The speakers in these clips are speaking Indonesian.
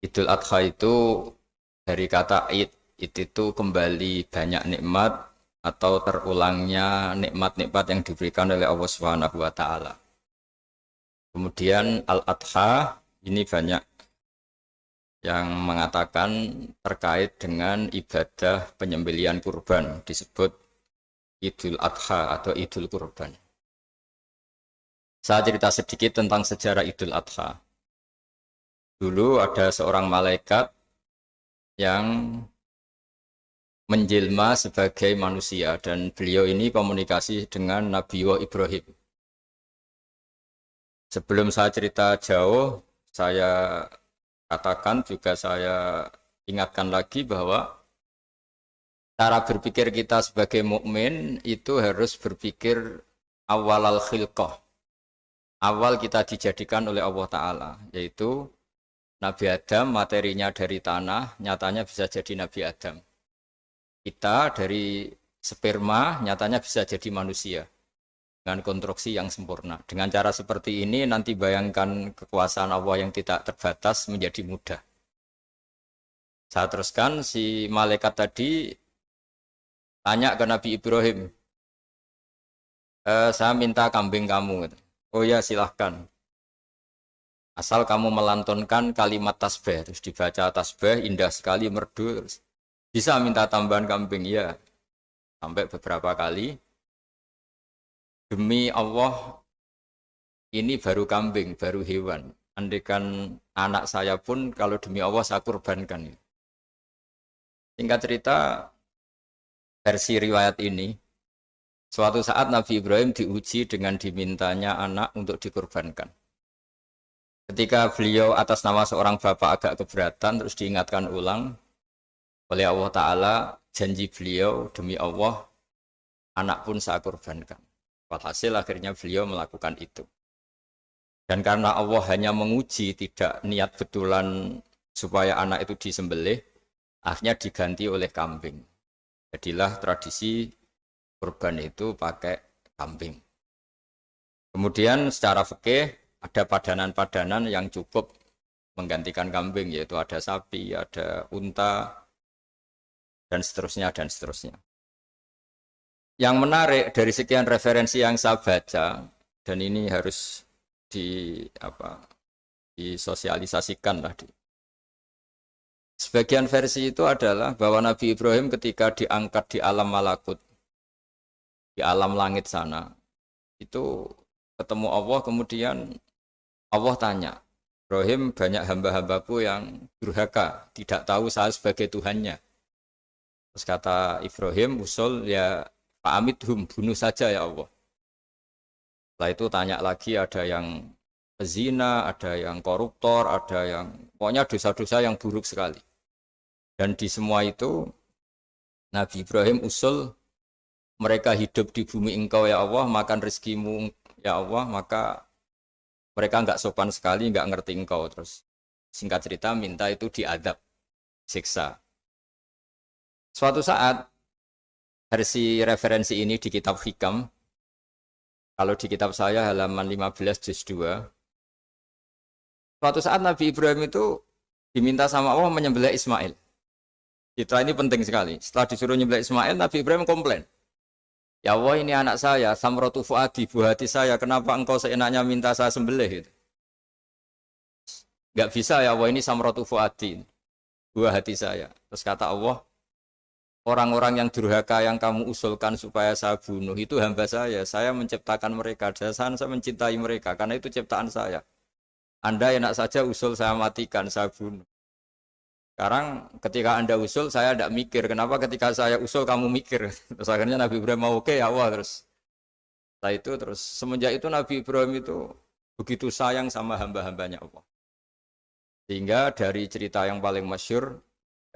Idul Adha itu dari kata id itu kembali banyak nikmat atau terulangnya nikmat-nikmat yang diberikan oleh Allah Subhanahu wa taala. Kemudian Al-Adha ini banyak yang mengatakan terkait dengan ibadah penyembelihan kurban disebut Idul Adha atau Idul Kurban. Saya cerita sedikit tentang sejarah Idul Adha. Dulu ada seorang malaikat yang menjelma sebagai manusia dan beliau ini komunikasi dengan Nabi Ibrahim. Sebelum saya cerita jauh, saya katakan juga saya ingatkan lagi bahwa cara berpikir kita sebagai mukmin itu harus berpikir awal al-khilqah. Awal kita dijadikan oleh Allah Ta'ala, yaitu Nabi Adam materinya dari tanah, nyatanya bisa jadi Nabi Adam. Kita dari sperma, nyatanya bisa jadi manusia. Dengan konstruksi yang sempurna. Dengan cara seperti ini, nanti bayangkan kekuasaan Allah yang tidak terbatas menjadi mudah. Saya teruskan, si malaikat tadi tanya ke Nabi Ibrahim, saya minta kambing kamu. Oh ya, silahkan. Asal kamu melantunkan kalimat tasbih, terus dibaca tasbih, indah sekali, merdu, terus bisa minta tambahan kambing, ya. Sampai beberapa kali. Demi Allah, ini baru kambing, baru hewan. Andaikan anak saya pun, kalau demi Allah saya kurbankan. Singkat cerita, versi riwayat ini, suatu saat Nabi Ibrahim diuji dengan dimintanya anak untuk dikurbankan. Ketika beliau atas nama seorang bapak agak keberatan, terus diingatkan ulang oleh Allah Ta'ala, janji beliau demi Allah, anak pun saya kurbankan. Walhasil akhirnya beliau melakukan itu. Dan karena Allah hanya menguji, tidak niat betulan supaya anak itu disembelih, akhirnya diganti oleh kambing. Jadilah tradisi kurban itu pakai kambing. Kemudian secara fikih ada padanan-padanan yang cukup menggantikan kambing, yaitu ada sapi, ada unta, dan seterusnya, dan seterusnya. Yang menarik dari sekian referensi yang saya baca, dan ini harus disosialisasikan lah. Sebagian versi itu adalah bahwa Nabi Ibrahim ketika diangkat di alam malakut, di alam langit sana, itu ketemu Allah, kemudian Allah tanya, Ibrahim, banyak hamba-hambaku yang durhaka, tidak tahu saya sebagai Tuhannya. Terus kata Ibrahim, usul ya Pak Amidhum, bunuh saja ya Allah. Setelah itu tanya lagi, ada yang pezina, ada yang koruptor, ada yang pokoknya dosa-dosa yang buruk sekali. Dan di semua itu Nabi Ibrahim usul, mereka hidup di bumi engkau ya Allah, makan rezekimu ya Allah, maka mereka enggak sopan sekali, enggak ngerti engkau. Terus singkat cerita minta itu diadab, siksa. Suatu saat versi referensi ini di kitab Hikam, kalau di kitab saya halaman 15 juz 2, suatu saat Nabi Ibrahim itu diminta sama Allah menyembelih Ismail. Citra ini penting sekali. Setelah disuruh menyembelih Ismail, Nabi Ibrahim komplain. Ya Allah, ini anak saya, Samratu Fuadi, buah hati saya, kenapa engkau seenaknya minta saya sembelih? Gitu. Gak bisa ya Allah, ini Samratu Fuadi, buah hati saya. Terus kata Allah, orang-orang yang durhaka yang kamu usulkan supaya saya bunuh itu hamba saya menciptakan mereka, saya mencintai mereka, karena itu ciptaan saya. Anda enak saja usul saya matikan, saya bunuh. Sekarang ketika Anda usul, saya tidak mikir, kenapa ketika saya usul kamu mikir? Terus akhirnya Nabi Ibrahim mau oke ya Allah, terus setelah itu, terus semenjak itu Nabi Ibrahim itu begitu sayang sama hamba-hambanya Allah. Sehingga dari cerita yang paling masyhur,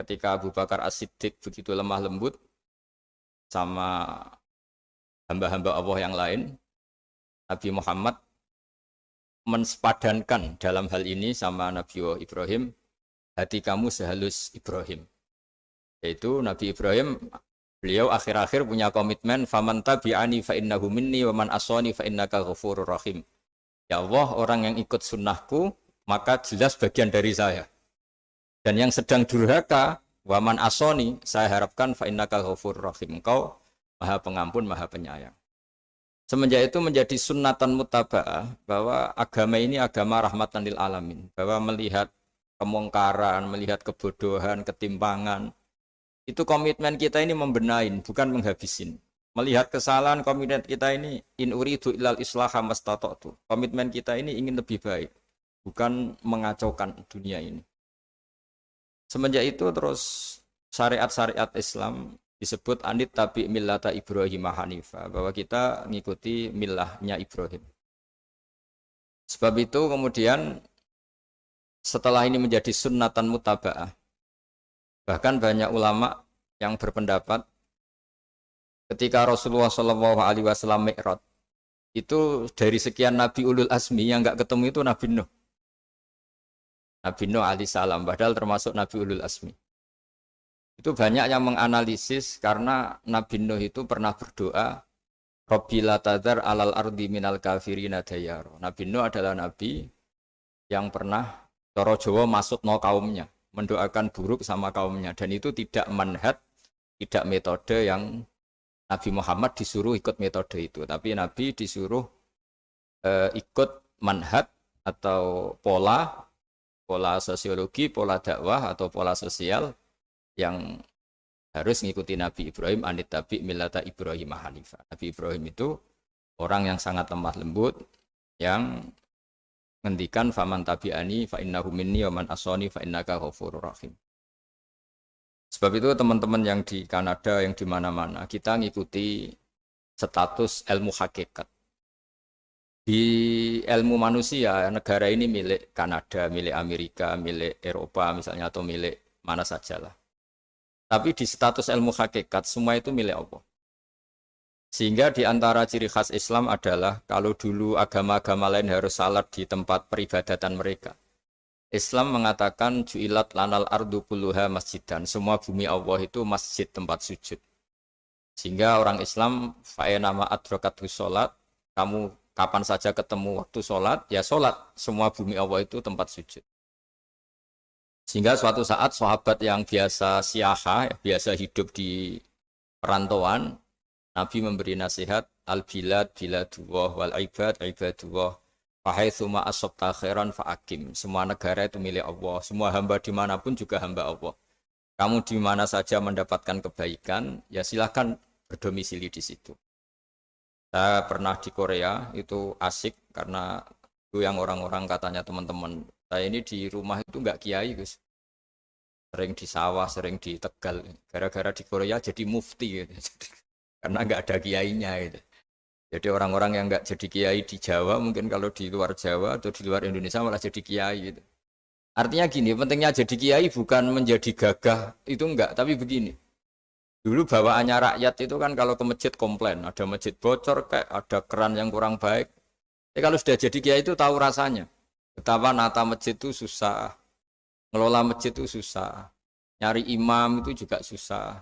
ketika Abu Bakar As-Siddiq begitu lemah lembut sama hamba-hamba Allah yang lain, Nabi Muhammad mensepadankan dalam hal ini sama Nabi Ibrahim, hati kamu sehalus Ibrahim. Yaitu Nabi Ibrahim, beliau akhir-akhir punya komitmen, faman tabi'ani fa innahu minni wa man asani fa innaka ghafurur rahim. Ya Allah, orang yang ikut sunnahku maka jelas bagian dari saya. Dan yang sedang durhaka, waman asoni, saya harapkan fa innaka ghafurur rahim. Engkau Maha Pengampun, Maha Penyayang. Semenjak itu menjadi sunnatan mutaba'ah bahwa agama ini agama rahmatan lil alamin, bahwa melihat kemungkaran, melihat kebodohan, ketimpangan, itu komitmen kita ini membenahin, bukan menghabisin. Melihat kesalahan, komitmen kita ini in uridu ilal islaha mastata'tu. Komitmen kita ini ingin lebih baik, bukan mengacaukan dunia ini. Semenjak itu terus syariat-syariat Islam disebut anit tabi millata Ibrahim Hanifah, bahwa kita mengikuti millahnya Ibrahim. Sebab itu kemudian setelah ini menjadi sunnatan mutaba'ah, bahkan banyak ulama yang berpendapat ketika Rasulullah SAW Mi'raj, itu dari sekian Nabi Ulul Azmi yang enggak ketemu itu Nabi Nuh. Nabi Nuh alaihissalam, padahal termasuk Nabi Ulul Azmi. Itu banyak yang menganalisis karena Nabi Nuh itu pernah berdoa, Rabbi la tadhar alal ardi minal kafirina dayaro. Nabi Nuh adalah Nabi yang pernah cara Jawa maksudno kaumnya, mendoakan buruk sama kaumnya. Dan itu tidak manhaj, tidak metode yang Nabi Muhammad disuruh ikut metode itu. Tapi Nabi disuruh ikut manhaj atau pola sosiologi, pola dakwah atau pola sosial yang harus mengikuti Nabi Ibrahim anit tabi millata Ibrahim Hanifah. Nabi Ibrahim itu orang yang sangat lemah lembut, yang ngendikan faman tabi'ani fa innahu minni wa man asani fa innaka ghafurur rahim. Sebab itu teman-teman yang di Kanada, yang di mana-mana, kita ngikuti status ilmu hakikat. Di ilmu manusia, negara ini milik Kanada, milik Amerika, milik Eropa misalnya, atau milik mana sajalah. Tapi di status ilmu hakikat, semua itu milik Allah. Sehingga di antara ciri khas Islam adalah, kalau dulu agama-agama lain harus salat di tempat peribadatan mereka, Islam mengatakan, ju'ilat lanal ardu kulluha masjidan. Semua bumi Allah itu masjid, tempat sujud. Sehingga orang Islam, fa'enama adrokatu sholat, kamu kapan saja ketemu waktu sholat, ya sholat. Semua bumi Allah itu tempat sujud. Sehingga suatu saat sahabat yang biasa siaha, biasa hidup di perantauan, Nabi memberi nasihat, al-bilad biladullah wal ibad ibadullah, fahaitsuma asabta khairan fa'akim. Semua negara itu milik Allah, semua hamba dimanapun juga hamba Allah. Kamu di mana saja mendapatkan kebaikan, ya silahkan berdomisili di situ. Saya pernah di Korea, itu asik karena itu yang orang-orang katanya teman-teman. Saya ini di rumah itu enggak kiai, Gus. Sering di sawah, sering di Tegal. Gara-gara di Korea jadi mufti gitu. Karena enggak ada kiainya gitu. Jadi orang-orang yang enggak jadi kiai di Jawa, mungkin kalau di luar Jawa atau di luar Indonesia malah jadi kiai gitu. Artinya gini, pentingnya jadi kiai bukan menjadi gagah, itu enggak, tapi begini. Dulu bawaannya rakyat itu kan kalau ke masjid komplain, ada masjid bocor, kayak ada keran yang kurang baik. Tapi kalau sudah jadi kiai itu tahu rasanya. Betapa nata masjid itu susah, ngelola masjid itu susah, nyari imam itu juga susah,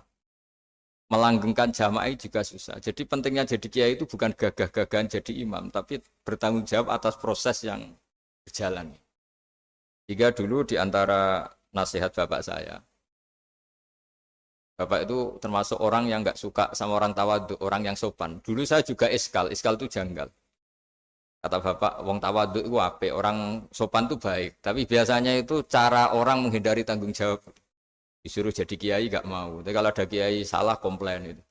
melanggengkan jamaah juga susah. Jadi pentingnya jadi kiai itu bukan gagah-gagahan jadi imam, tapi bertanggung jawab atas proses yang berjalan. Jika dulu di antara nasihat bapak saya, bapak itu termasuk orang yang nggak suka sama orang tawadhu, orang yang sopan. Dulu saya juga iskal itu janggal. Kata bapak, wong tawadhu itu apik, orang sopan itu baik. Tapi biasanya itu cara orang menghindari tanggung jawab. Disuruh jadi kiai nggak mau. Tapi kalau ada kiai salah komplain itu.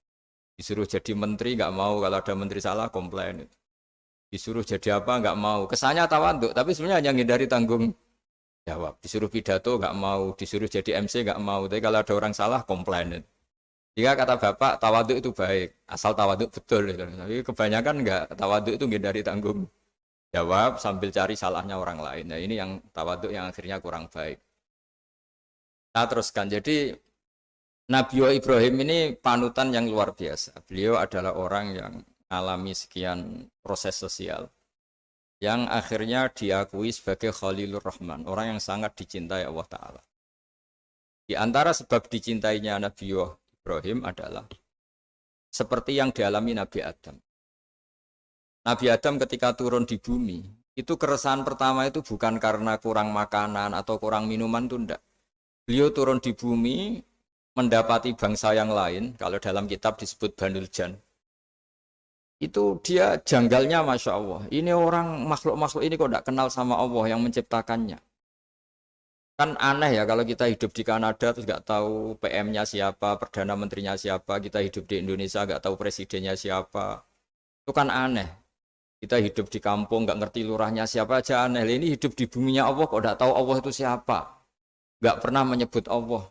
Disuruh jadi menteri nggak mau, kalau ada menteri salah komplain itu. Disuruh jadi apa nggak mau. Kesannya tawadhu, tapi sebenarnya hanya menghindari tanggung jawab. Disuruh pidato nggak mau, disuruh jadi MC nggak mau. Tapi kalau ada orang salah komplain. Jika kata bapak tawaduk itu baik, asal tawaduk betul. Tapi kebanyakan nggak, tawaduk itu menghindari tanggung jawab sambil cari salahnya orang lain. Nah ini yang tawaduk yang akhirnya kurang baik. Nah teruskan, jadi Nabi Ibrahim ini panutan yang luar biasa. Beliau adalah orang yang alami sekian proses sosial, yang akhirnya diakui sebagai Khalilur Rahman, orang yang sangat dicintai Allah Ta'ala. Di antara sebab dicintainya Nabi Ibrahim adalah seperti yang dialami Nabi Adam. Nabi Adam ketika turun di bumi, itu keresahan pertama itu bukan karena kurang makanan atau kurang minuman, itu enggak. Beliau turun di bumi, mendapati bangsa yang lain, kalau dalam kitab disebut Banul Jan. Itu dia janggalnya Masya Allah. Ini orang makhluk-makhluk ini kok tidak kenal sama Allah yang menciptakannya. Kan aneh ya kalau kita hidup di Kanada terus nggak tahu PM-nya siapa, Perdana Menterinya siapa, kita hidup di Indonesia nggak tahu presidennya siapa. Itu kan aneh. Kita hidup di kampung nggak ngerti lurahnya siapa aja aneh. Ini hidup di buminya Allah kok nggak tahu Allah itu siapa. Nggak pernah menyebut Allah.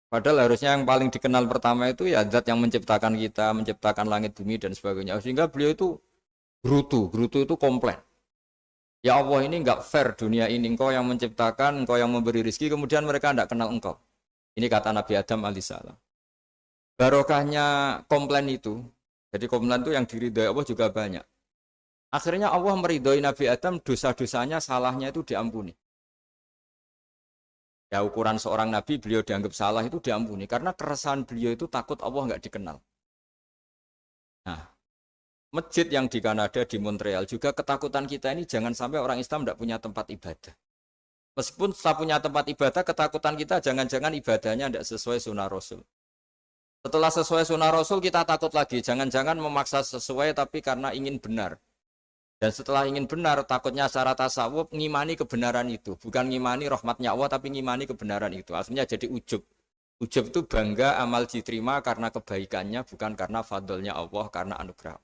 Padahal harusnya yang paling dikenal pertama itu ya zat yang menciptakan kita, menciptakan langit bumi dan sebagainya. Sehingga beliau itu gerutu itu komplain. Ya Allah ini enggak fair dunia ini, engkau yang menciptakan, engkau yang memberi rezeki, kemudian mereka tidak kenal engkau. Ini kata Nabi Adam alaihissalam. Barokahnya komplain itu, jadi komplain itu yang diridhoi Allah juga banyak. Akhirnya Allah meridhoi Nabi Adam, dosa-dosanya, salahnya itu diampuni. Ya ukuran seorang Nabi, beliau dianggap salah itu diampuni, karena keresahan beliau itu takut Allah enggak dikenal. Nah, masjid yang di Kanada, di Montreal juga ketakutan kita ini jangan sampai orang Islam tidak punya tempat ibadah. Meskipun setelah punya tempat ibadah, ketakutan kita jangan-jangan ibadahnya tidak sesuai sunnah Rasul. Setelah sesuai sunnah Rasul kita takut lagi, jangan-jangan memaksa sesuai tapi karena ingin benar. Dan setelah ingin benar, takutnya secara tasawuf ngimani kebenaran itu. Bukan ngimani rahmatnya Allah, tapi ngimani kebenaran itu. Akhirnya jadi ujub. Ujub itu bangga amal diterima karena kebaikannya, bukan karena fadlnya Allah, karena anugerah.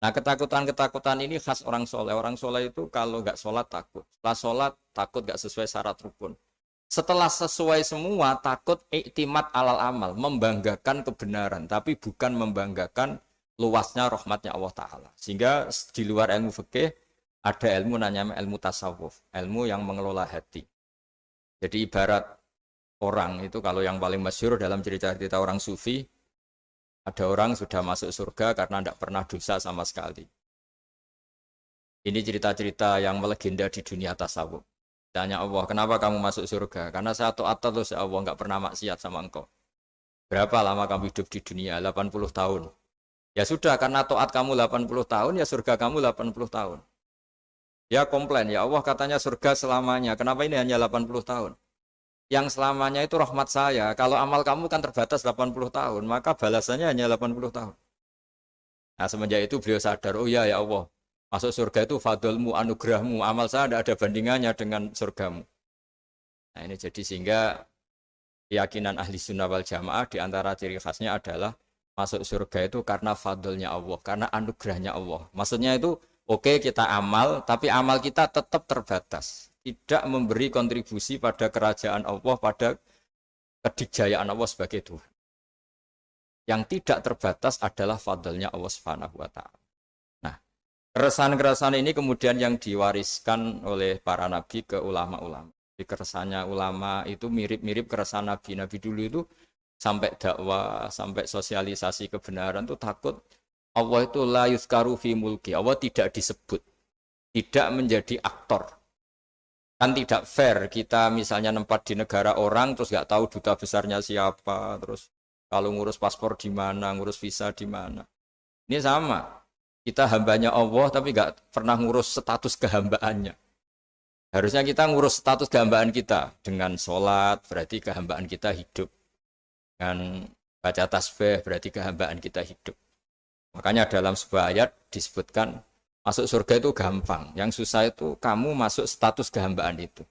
Nah ketakutan-ketakutan ini khas orang soleh. Orang soleh itu kalau nggak sholat takut. Setelah sholat takut nggak sesuai syarat rukun. Setelah sesuai semua takut iktimat alal amal. Membanggakan kebenaran. Tapi bukan membanggakan luasnya rahmatnya Allah Ta'ala. Sehingga di luar ilmu fikih ada ilmu namanya ilmu tasawuf. Ilmu yang mengelola hati. Jadi ibarat orang itu kalau yang paling masyhur dalam cerita-cerita orang sufi, ada orang sudah masuk surga karena tidak pernah dosa sama sekali. Ini cerita-cerita yang melegenda di dunia tasawuf. Tanya Allah, kenapa kamu masuk surga? Karena saya taat terus ya Allah, nggak pernah maksiat sama engkau. Berapa lama kamu hidup di dunia? 80 tahun. Ya sudah, karena taat kamu 80 tahun, ya surga kamu 80 tahun. Ya komplain, ya Allah katanya surga selamanya. Kenapa ini hanya 80 tahun? Yang selamanya itu rahmat saya. Kalau amal kamu kan terbatas 80 tahun, maka balasannya hanya 80 tahun. Nah semenjak itu beliau sadar, oh ya Allah, masuk surga itu fadlmu, anugerahmu, amal saya tidak ada bandingannya dengan surgamu. Nah ini jadi sehingga keyakinan ahli sunnah wal jamaah diantara ciri khasnya adalah masuk surga itu karena fadlnya Allah, karena anugerahnya Allah. Maksudnya itu oke, kita amal, tapi amal kita tetap terbatas. Tidak memberi kontribusi pada kerajaan Allah, pada kedikjayaan Allah sebagai Tuhan. Yang tidak terbatas adalah fadlnya Allah Subhanahu wa Ta'ala. Nah, keresahan-keresahan ini kemudian yang diwariskan oleh para nabi ke ulama-ulama. Jadi keresahannya ulama itu mirip-mirip keresahan nabi. Nabi dulu itu sampai dakwah, sampai sosialisasi kebenaran itu takut Allah itu la yuzkaru fi mulki. Allah tidak disebut, tidak menjadi aktor. Kan tidak fair kita misalnya nempat di negara orang terus nggak tahu duta besarnya siapa, terus kalau ngurus paspor di mana, ngurus visa di mana. Ini sama, kita hambanya Allah tapi nggak pernah ngurus status kehambaannya. Harusnya kita ngurus status kehambaan kita dengan sholat, berarti kehambaan kita hidup. Dengan baca tasbih berarti kehambaan kita hidup. Makanya dalam sebuah ayat disebutkan masuk surga itu gampang, yang susah itu kamu masuk status kehambaan itu.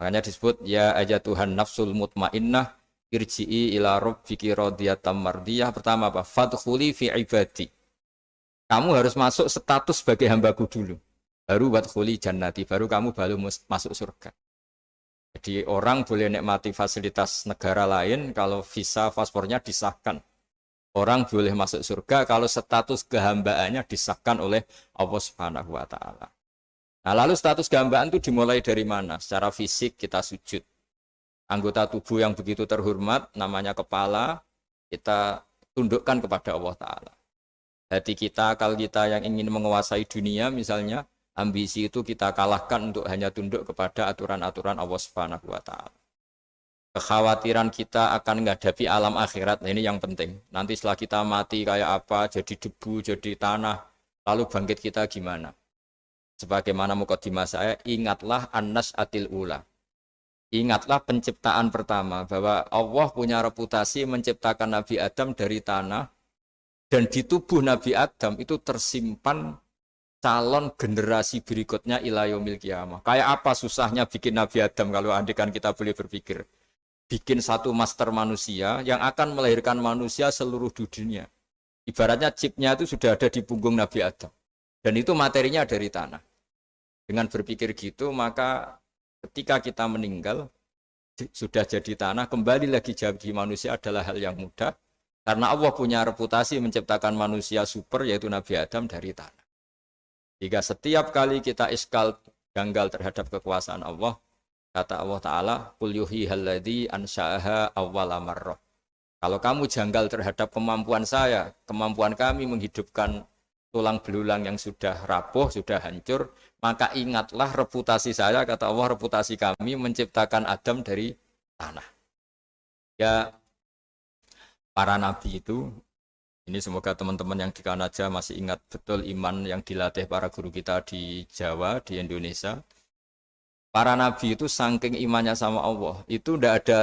Makanya disebut ya aja Tuhan nafsul mutmainnah irji'i ila rabbiki radiyatan mardiyah. Pertama apa? Fadkhuli fi ibadi. Kamu harus masuk status sebagai hambaku dulu. Baru wadkhuli jannati, baru kamu masuk surga. Jadi orang boleh nikmati fasilitas negara lain kalau visa paspornya disahkan. Orang boleh masuk surga kalau status kehambaannya disahkan oleh Allah Subhanahu wa Ta'ala. Nah, lalu status kehambaan itu dimulai dari mana? Secara fisik kita sujud. Anggota tubuh yang begitu terhormat, namanya kepala, kita tundukkan kepada Allah Ta'ala. Hati kita, akal kita yang ingin menguasai dunia misalnya, ambisi itu kita kalahkan untuk hanya tunduk kepada aturan-aturan Allah Subhanahu wa Ta'ala. Kekhawatiran kita akan menghadapi alam akhirat, nah ini yang penting. Nanti setelah kita mati kayak apa, jadi debu, jadi tanah, lalu bangkit kita gimana? Sebagaimana mukadimah saya, ingatlah annas atil ula. Ingatlah penciptaan pertama, bahwa Allah punya reputasi menciptakan Nabi Adam dari tanah, dan di tubuh Nabi Adam itu tersimpan calon generasi berikutnya ila yaumil qiyamah. Kayak apa susahnya bikin Nabi Adam kalau andikan kita boleh berpikir. Bikin satu master manusia yang akan melahirkan manusia seluruh dunia. Ibaratnya chipnya itu sudah ada di punggung Nabi Adam. Dan itu materinya dari tanah. Dengan berpikir gitu, maka ketika kita meninggal, sudah jadi tanah, kembali lagi jadi manusia adalah hal yang mudah. Karena Allah punya reputasi menciptakan manusia super, yaitu Nabi Adam dari tanah. Jika setiap kali kita iskal janggal terhadap kekuasaan Allah, kata Allah Ta'ala, Qul yuhyihalladzi ansha'aha awwala marrah. Kalau kamu janggal terhadap kemampuan saya, kemampuan kami menghidupkan tulang belulang yang sudah rapuh, sudah hancur, maka ingatlah reputasi saya, kata Allah, reputasi kami menciptakan Adam dari tanah. Ya, para nabi itu, ini semoga teman-teman yang di Kanaja masih ingat betul iman yang dilatih para guru kita di Jawa, di Indonesia. Para nabi itu saking imannya sama Allah, itu tidak ada,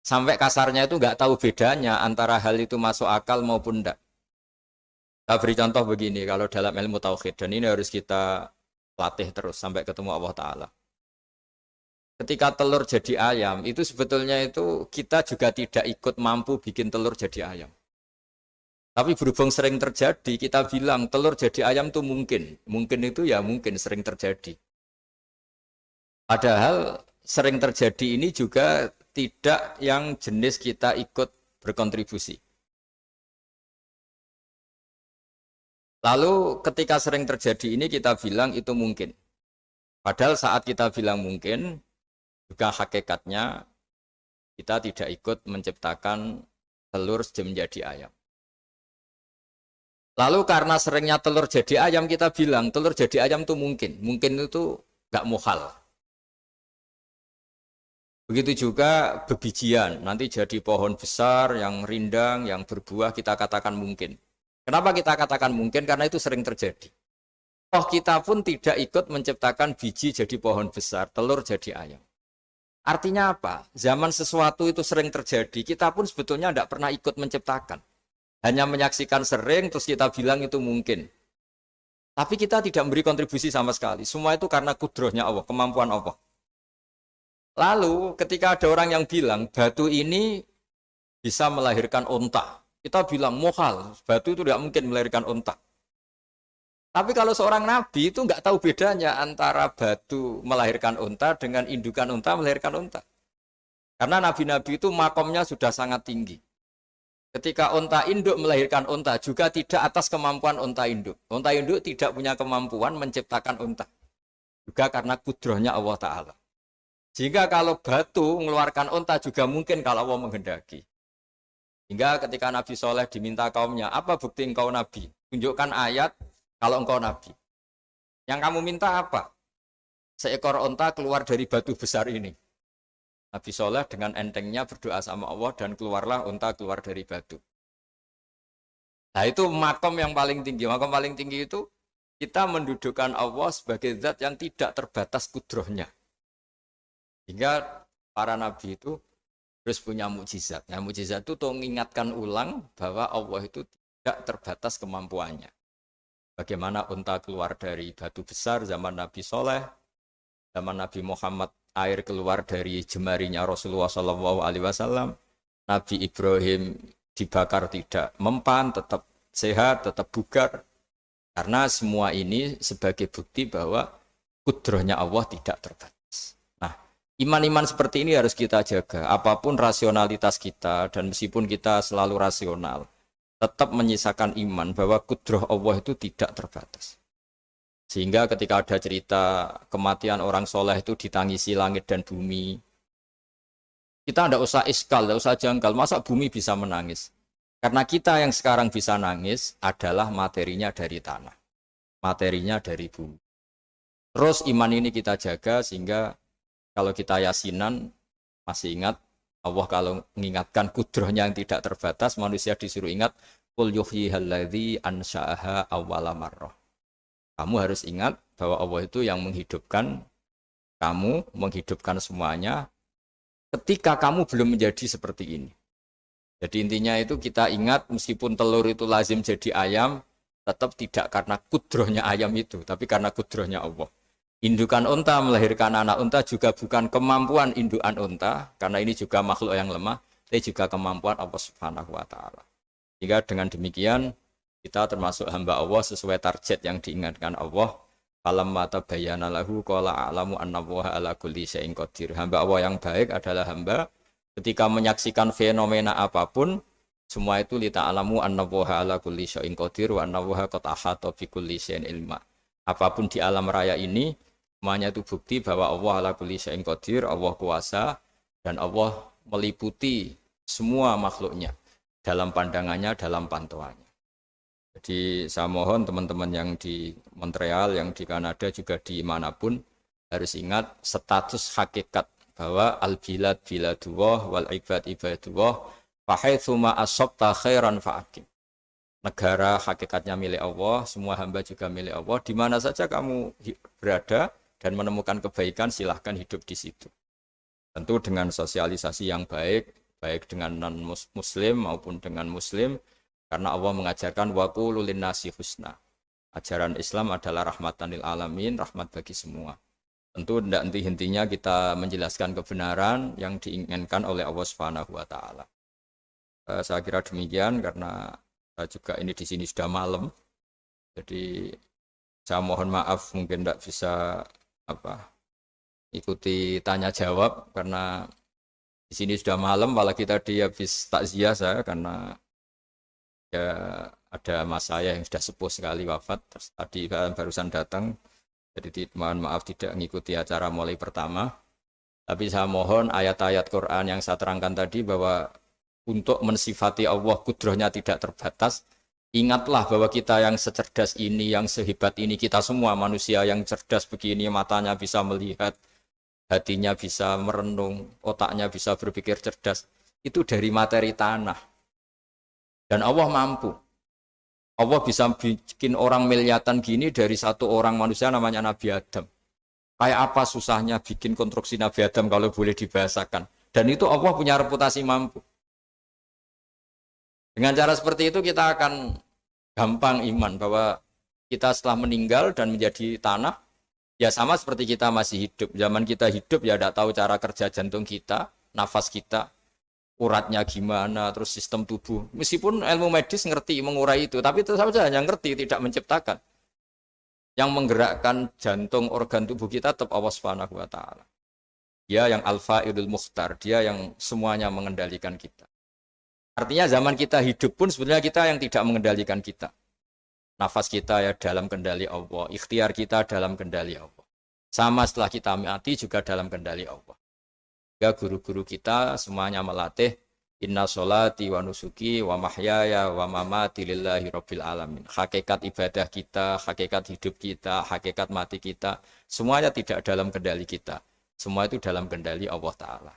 sampai kasarnya itu nggak tahu bedanya antara hal itu masuk akal maupun tidak. Saya beri contoh begini, kalau dalam ilmu tauhid, dan ini harus kita latih terus sampai ketemu Allah Ta'ala. Ketika telur jadi ayam, itu sebetulnya itu kita juga tidak ikut mampu bikin telur jadi ayam. Tapi berhubung sering terjadi, kita bilang telur jadi ayam itu mungkin. Mungkin itu ya mungkin sering terjadi. Padahal sering terjadi ini juga tidak yang jenis kita ikut berkontribusi. Lalu ketika sering terjadi ini kita bilang itu mungkin. Padahal saat kita bilang mungkin, juga hakikatnya kita tidak ikut menciptakan telur menjadi ayam. Lalu karena seringnya telur jadi ayam, kita bilang telur jadi ayam itu mungkin. Mungkin itu nggak muhal. Begitu juga bebijian, nanti jadi pohon besar yang rindang, yang berbuah, kita katakan mungkin. Kenapa kita katakan mungkin? Karena itu sering terjadi. Toh kita pun tidak ikut menciptakan biji jadi pohon besar, telur jadi ayam. Artinya apa? Zaman sesuatu itu sering terjadi, kita pun sebetulnya tidak pernah ikut menciptakan. Hanya menyaksikan sering, terus kita bilang itu mungkin. Tapi kita tidak memberi kontribusi sama sekali. Semua itu karena kudrohnya Allah, kemampuan Allah. Lalu ketika ada orang yang bilang, batu ini bisa melahirkan unta. Kita bilang, mohal, batu itu tidak mungkin melahirkan unta. Tapi kalau seorang nabi itu nggak tahu bedanya antara batu melahirkan unta dengan indukan unta melahirkan unta. Karena nabi-nabi itu makomnya sudah sangat tinggi. Ketika unta induk melahirkan unta juga tidak atas kemampuan unta induk. Unta induk tidak punya kemampuan menciptakan unta. Juga karena kudrohnya Allah Ta'ala. Jika kalau batu mengeluarkan unta juga mungkin kalau Allah menghendaki. Hingga ketika Nabi Soleh diminta kaumnya, apa bukti engkau Nabi? Tunjukkan ayat kalau engkau Nabi. Yang kamu minta apa? Seekor unta keluar dari batu besar ini. Nabi Soleh dengan entengnya berdoa sama Allah dan keluarlah unta keluar dari batu. Nah itu makom yang paling tinggi. Makom paling tinggi itu kita mendudukkan Allah sebagai zat yang tidak terbatas kudrohnya. Hingga para nabi itu terus punya mukjizat. Nah, mukjizat itu mengingatkan ulang bahwa Allah itu tidak terbatas kemampuannya. Bagaimana unta keluar dari batu besar zaman Nabi Soleh, zaman Nabi Muhammad air keluar dari jemarinya Rasulullah SAW, Nabi Ibrahim dibakar tidak mempan, tetap sehat, tetap bugar. Karena semua ini sebagai bukti bahwa kudrohnya Allah tidak terbatas. Iman-iman seperti ini harus kita jaga. Apapun rasionalitas kita dan meskipun kita selalu rasional, tetap menyisakan iman bahwa kudroh Allah itu tidak terbatas. Sehingga ketika ada cerita kematian orang soleh itu ditangisi langit dan bumi, kita tidak usah iskal, tidak usah janggal. Masa bumi bisa menangis? Karena kita yang sekarang bisa nangis adalah materinya dari tanah. Materinya dari bumi. Terus iman ini kita jaga sehingga kalau kita yasinan, masih ingat, Allah kalau mengingatkan kudrohnya yang tidak terbatas, manusia disuruh ingat, Qul yuhyihalladzi ansha'aha awwala marrah. Kamu harus ingat bahwa Allah itu yang menghidupkan kamu menghidupkan semuanya ketika kamu belum menjadi seperti ini. Jadi intinya itu kita ingat meskipun telur itu lazim jadi ayam, tetap tidak karena kudrohnya ayam itu, tapi karena kudrohnya Allah. Indukan unta melahirkan anak unta juga bukan kemampuan indukan unta, karena ini juga makhluk yang lemah, tapi juga kemampuan Allah Subhanahu wa Ta'ala. Jika dengan demikian kita termasuk hamba Allah sesuai target yang diingatkan Allah. Falamma tabayyana lahu qala a'lamu annallaha ala kulli syai'in qadir. Hamba Allah yang baik adalah hamba ketika menyaksikan fenomena apapun, semua itu li ta'lamu annallaha ala kulli syai'in qadir wa annallaha qad ahata bi kulli syai'in ilma. Apapun di alam raya ini, semuanya itu bukti bahwa Allah ala kulli syai'in qadir, Allah kuasa dan Allah meliputi semua makhluknya dalam pandangannya, dalam pantauannya. Jadi saya mohon teman-teman yang di Montreal, yang di Kanada, juga di manapun harus ingat status hakikat bahwa al-bilad biladullah wal ibad ibadullah fahaitsu ma asabta khairan fa'akim. Negara hakikatnya milik Allah, semua hamba juga milik Allah. Di mana saja kamu berada dan menemukan kebaikan, silahkan hidup di situ. Tentu dengan sosialisasi yang baik, baik dengan non-muslim maupun dengan muslim. Karena Allah mengajarkan wa qulu linnasi husna. Ajaran Islam adalah rahmatan lil alamin, rahmat bagi semua. Tentu tidak henti-hentinya kita menjelaskan kebenaran yang diinginkan oleh Allah Subhanahu wa Ta'ala. Saya kira demikian karena saya juga ini di sini sudah malam. Jadi saya mohon maaf mungkin tidak bisa ikuti tanya jawab karena di sini sudah malam, apalagi tadi habis takziah saya karena ya ada mas saya yang sudah sepuh sekali wafat, terus tadi barusan datang, jadi mohon maaf tidak mengikuti acara mulai pertama. Tapi saya mohon ayat-ayat Quran yang saya terangkan tadi bahwa untuk mensifati Allah kudrohnya tidak terbatas. Ingatlah bahwa kita yang secerdas ini, yang sehebat ini, kita semua manusia yang cerdas begini, matanya bisa melihat, hatinya bisa merenung, otaknya bisa berpikir cerdas, itu dari materi tanah. Dan Allah mampu. Allah bisa bikin orang miliatan gini dari satu orang manusia namanya Nabi Adam. Kayak apa susahnya bikin konstruksi Nabi Adam kalau boleh dibahasakan. Dan itu Allah punya reputasi mampu. Dengan cara seperti itu kita akan gampang iman bahwa kita setelah meninggal dan menjadi tanah, ya sama seperti kita masih hidup. Zaman kita hidup ya tidak tahu cara kerja jantung kita, nafas kita, uratnya gimana, terus sistem tubuh. Meskipun ilmu medis ngerti mengurai itu, tapi itu saja hanya ngerti, tidak menciptakan. Yang menggerakkan jantung, organ tubuh kita tetap Allah Subhanahu wa Ta'ala. Dia yang Al-Fa'ilul Mukhtar, dia yang semuanya mengendalikan kita. Artinya zaman kita hidup pun sebenarnya kita yang tidak mengendalikan kita. Nafas kita ya dalam kendali Allah, ikhtiar kita dalam kendali Allah. Sama setelah kita mati juga dalam kendali Allah. Ya guru-guru kita semuanya melatih inna sholati wa nusuki wa mahyaya wa mamati lillahi rabbil alamin. Hakikat ibadah kita, hakikat hidup kita, hakikat mati kita, semuanya tidak dalam kendali kita. Semua itu dalam kendali Allah Ta'ala.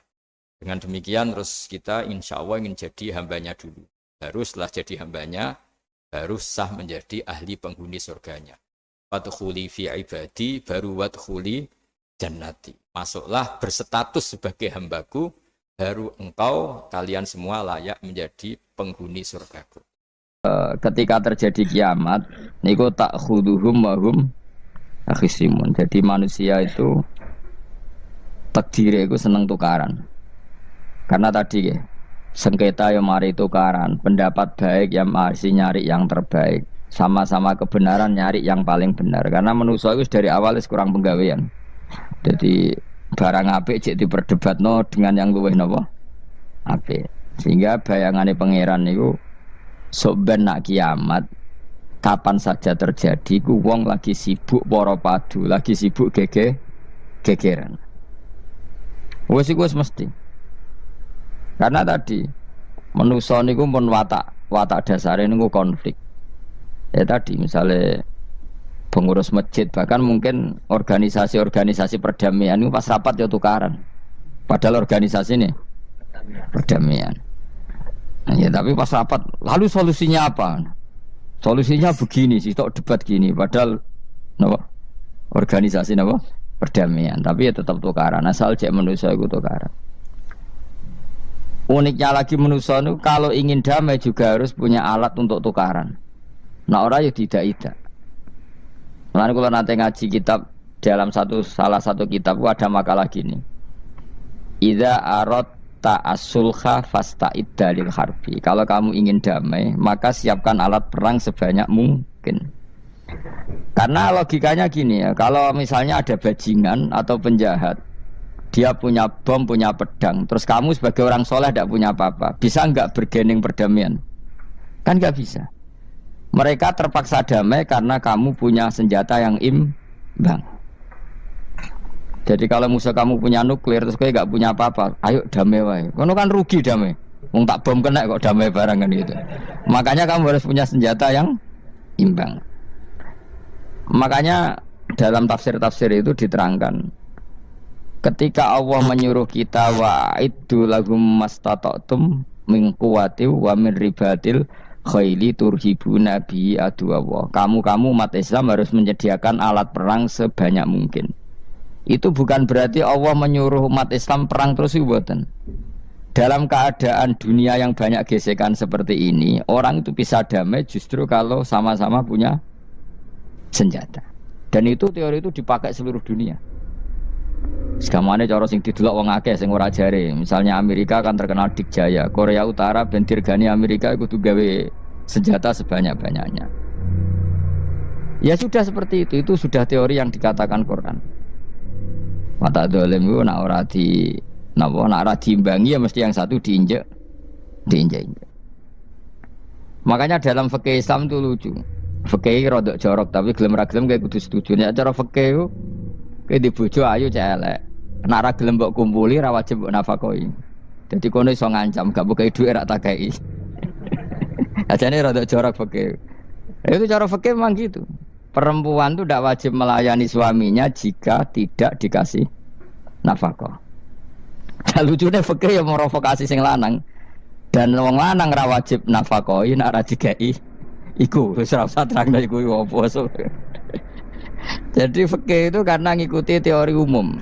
Dengan demikian terus kita insya Allah ingin jadi hambanya dulu. Baru setelah jadi hambanya, baru sah menjadi ahli penghuni surganya. Wadkhuli fi ibadi, baru wadkhuli jannati. Masuklah berstatus sebagai hambaku, baru kalian semua layak menjadi penghuni surgaku. Ketika terjadi kiamat, niku tak khuduhum wahum akhisimun. Jadi manusia itu takdir itu seneng tukaran. Karena tadi sengketa yang mari tukaran, pendapat baik yang masih nyari yang terbaik, sama-sama kebenaran nyari yang paling benar. Karena manusia itu dari awal kurang penggawean. Jadi barang apik cek diperdebatno dengan yang luwih napa apik. Sehingga bayangane pangeran niku sok ben nak kiamat kapan saja terjadi ku wong lagi sibuk para padu, lagi sibuk gegeran. Wes iku wis mesti. Karena tadi manusa niku pun watak dasare niku konflik. Ya tadi misalnya pengurus masjid, bahkan mungkin organisasi-organisasi perdamaian itu pas rapat ya tukaran. Padahal organisasi ini perdamaian. Nah, ya tapi pas rapat, lalu solusinya apa? Solusinya begini sih, tok debat gini. Padahal organisasi perdamaian, tapi ya tetap tukaran. Asal cek manusia itu tukaran. Uniknya lagi manusia itu kalau ingin damai juga harus punya alat untuk tukaran. Nah orang ya tidak. Makanya kalau nanti ngaji kitab dalam salah satu kitab ada makalah gini. Idza aradta as-sulha fasta'id dalil harbi. Kalau kamu ingin damai, maka siapkan alat perang sebanyak mungkin. Karena logikanya gini ya, kalau misalnya ada bajingan atau penjahat, dia punya bom, punya pedang, terus kamu sebagai orang soleh tidak punya apa-apa, bisa nggak bergening perdamaian? Kan nggak bisa. Mereka terpaksa damai karena kamu punya senjata yang imbang. Jadi kalau musuh kamu punya nuklir terus kayak nggak punya apa-apa, ayo damai wae. Kono kan rugi damai. Wong tak bom kena kok damai barangan gitu. Makanya kamu harus punya senjata yang imbang. Makanya dalam tafsir-tafsir itu diterangkan ketika Allah menyuruh kita wa'iddu lahum mastata'tum min quwwati wa min ribatil khaili turhibuna bi aduwallah. Kamu umat Islam harus menyediakan alat perang sebanyak mungkin. Itu bukan berarti Allah menyuruh umat Islam perang terus mboten. Dalam keadaan dunia yang banyak gesekan seperti ini, orang itu bisa damai justru kalau sama-sama punya senjata. Dan itu teori itu dipakai seluruh dunia. Segamane cara sing didelok wong akeh sing ora jare. Misalnya Amerika kan terkenal dikjaya, Korea Utara ben dirgani Amerika kudu gawe senjata sebanyak-banyaknya. Ya sudah seperti itu sudah teori yang dikatakan Quran. Mata dolim itu nak ora diimbangi ya mesti yang satu diinjak. Makanya dalam fikih Islam itu lucu. Fikih rodok jorok tapi gelem ra gelem kayak kudu setuju. Nek cara fikih itu kayak di bojo ayu celek. Nek ra gelem mbok kumpuli ra wajib mbok nafakoi. Jadi kono iso ngancam gak bukai dhuwit ra tak kei. Ajane rodok jorok fikih. Itu cara fikih memang gitu. Perempuan itu tidak wajib melayani suaminya jika tidak dikasih nafkah. Nah, lucunya fikih yang merovokasi sing lanang dan wong lanang ra wajib nafkahi nek ra dikai iku wis ora usah terangno iku opo. Jadi fikih itu karena ngikuti teori umum.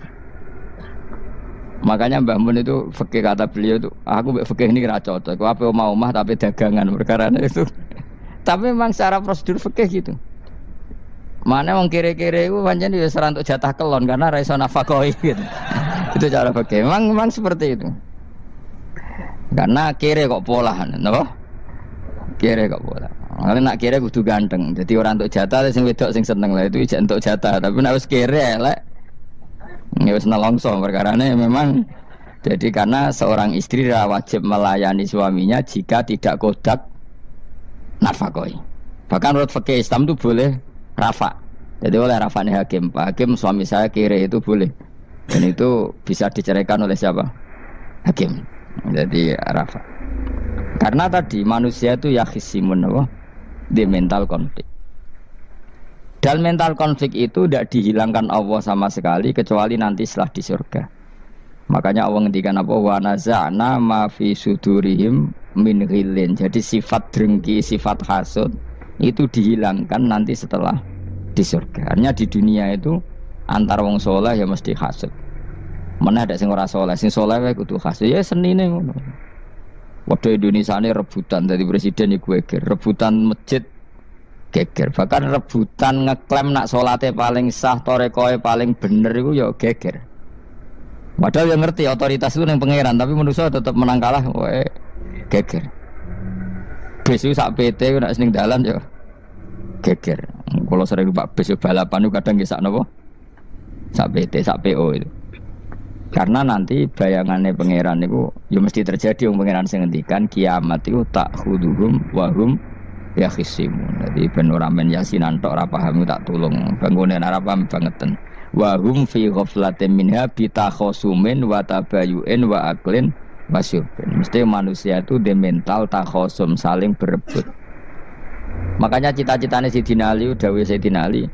Makanya Mbah Mun itu fikih kata beliau itu aku mbek fikih ini ra cocok. Aku ape omah tapi dagangan perkara itu. Tapi memang secara prosedur fikih gitu. Mana wong kere-kere itu pancen wis ora entuk jatah kelon karena ra iso nafkahi gitu. Itu cara fikih. Memang seperti itu. Karena kere kok pola, napa? Kere kok pola. Kalau nak kere kudu ganteng. Jadi orang entuk jatah sing wedok sing seneng lah itu ijek entuk jatah. Tapi nek wis kere elek ya wis nelongso perkarane memang. Jadi karena seorang istri wajib melayani suaminya jika tidak kodak nafkahi. Bahkan menurut fikih Islam itu boleh rafa. Jadi oleh rafanya hakim. Pak Hakim suami saya kere itu boleh. Dan itu bisa diceraikan oleh siapa? Hakim. Jadi rafa. Karena tadi manusia itu yakhisimun apa? Di mental konflik. Dan mental konflik itu tidak dihilangkan Allah sama sekali kecuali nanti setelah di surga. Makanya Allah ngendikan apa? Wa naza'na ma fi sudurihim min ghillin. Jadi sifat drengki, sifat hasud itu dihilangkan nanti setelah di surga. Artinya di dunia itu antar wong soleh ya mesti hasud. Mana ada sing ora soleh, sing soleh wae kudu hasud. Ya senine ngono. Waduh Indonesia ini rebutan dari presiden iku geger, rebutan masjid geger. Bahkan rebutan ngeklaim nak salate paling sah, torekoe paling bener iku ya geger. Padahal yang ngerti otoritas itu yang pangeran, tapi manusia tetap menang kalah, wae geger. Besu sak PT nak seneng dalan yo geger. Kalau sering Pak besu balapan itu kadang nggih sak napa? Sak PT, sak PO itu. Karena nanti bayangannya pangeran itu ya mesti terjadi yang pangeran sing ngendikan kiamat itu tak khuduhum wahum yakhisimun. Jadi ben ora men yasinan tok ora paham tak tulung bangunan ora paham bangeten. Wahum fi ghaflatin minha bitakhosumin wa tabayu'in wa aklin masyubin. Mesti manusia itu de mental takhosum saling berebut. Makanya cita-citanya Sayyidina Ali dawuh Sayyidina Ali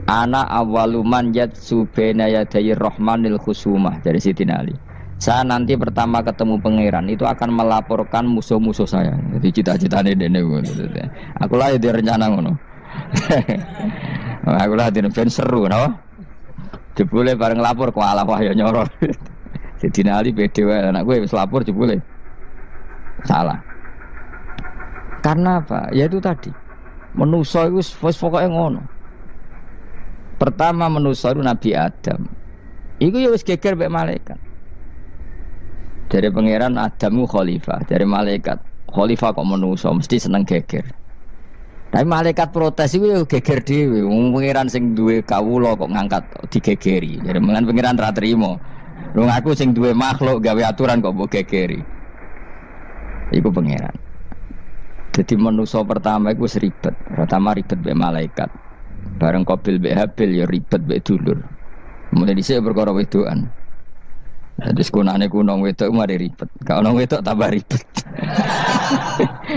ana awaluman yatsu baina yaday rahmanil khusumah dari Sayyidina Ali. Saya nanti pertama ketemu pangeran itu akan melaporkan musuh-musuh saya. Jadi cita-citanya dene ngono. Aku lah di rencana ngono. Aku lah di ben seru no? Jebule bareng lapor kok alah wah ya nyorot. Sidina Ali pede wae anak gue wis lapor jebule. Salah. Karena apa? Ya itu tadi. Manusa iku wis pokoke ngono. Pertama manusa itu Nabi Adam. Iku ya wis geger mek malaikat. Dari pangeran Adamu khalifah, dari malaikat khalifah kok manusa mesti seneng geger. Tapi malaikat protes itu ya geger dhewe. Wong pangeran sing duwe kawula kok ngangkat digegeri. Jadi mengan pangeran ra trimo. Wong aku sing duwe makhluk gawe aturan kok mbok gegeri. Iku pangeran. Jadi manusa pertama iku ribet. Pertama ribet mbek malaikat. Bareng Qabil mbek Habil ya ribet mbek dulur. Mulai dhisik perkara wedokan. Jadi sekunane kunong wedok mari ribet. Kalau nong wedok tambah ribet.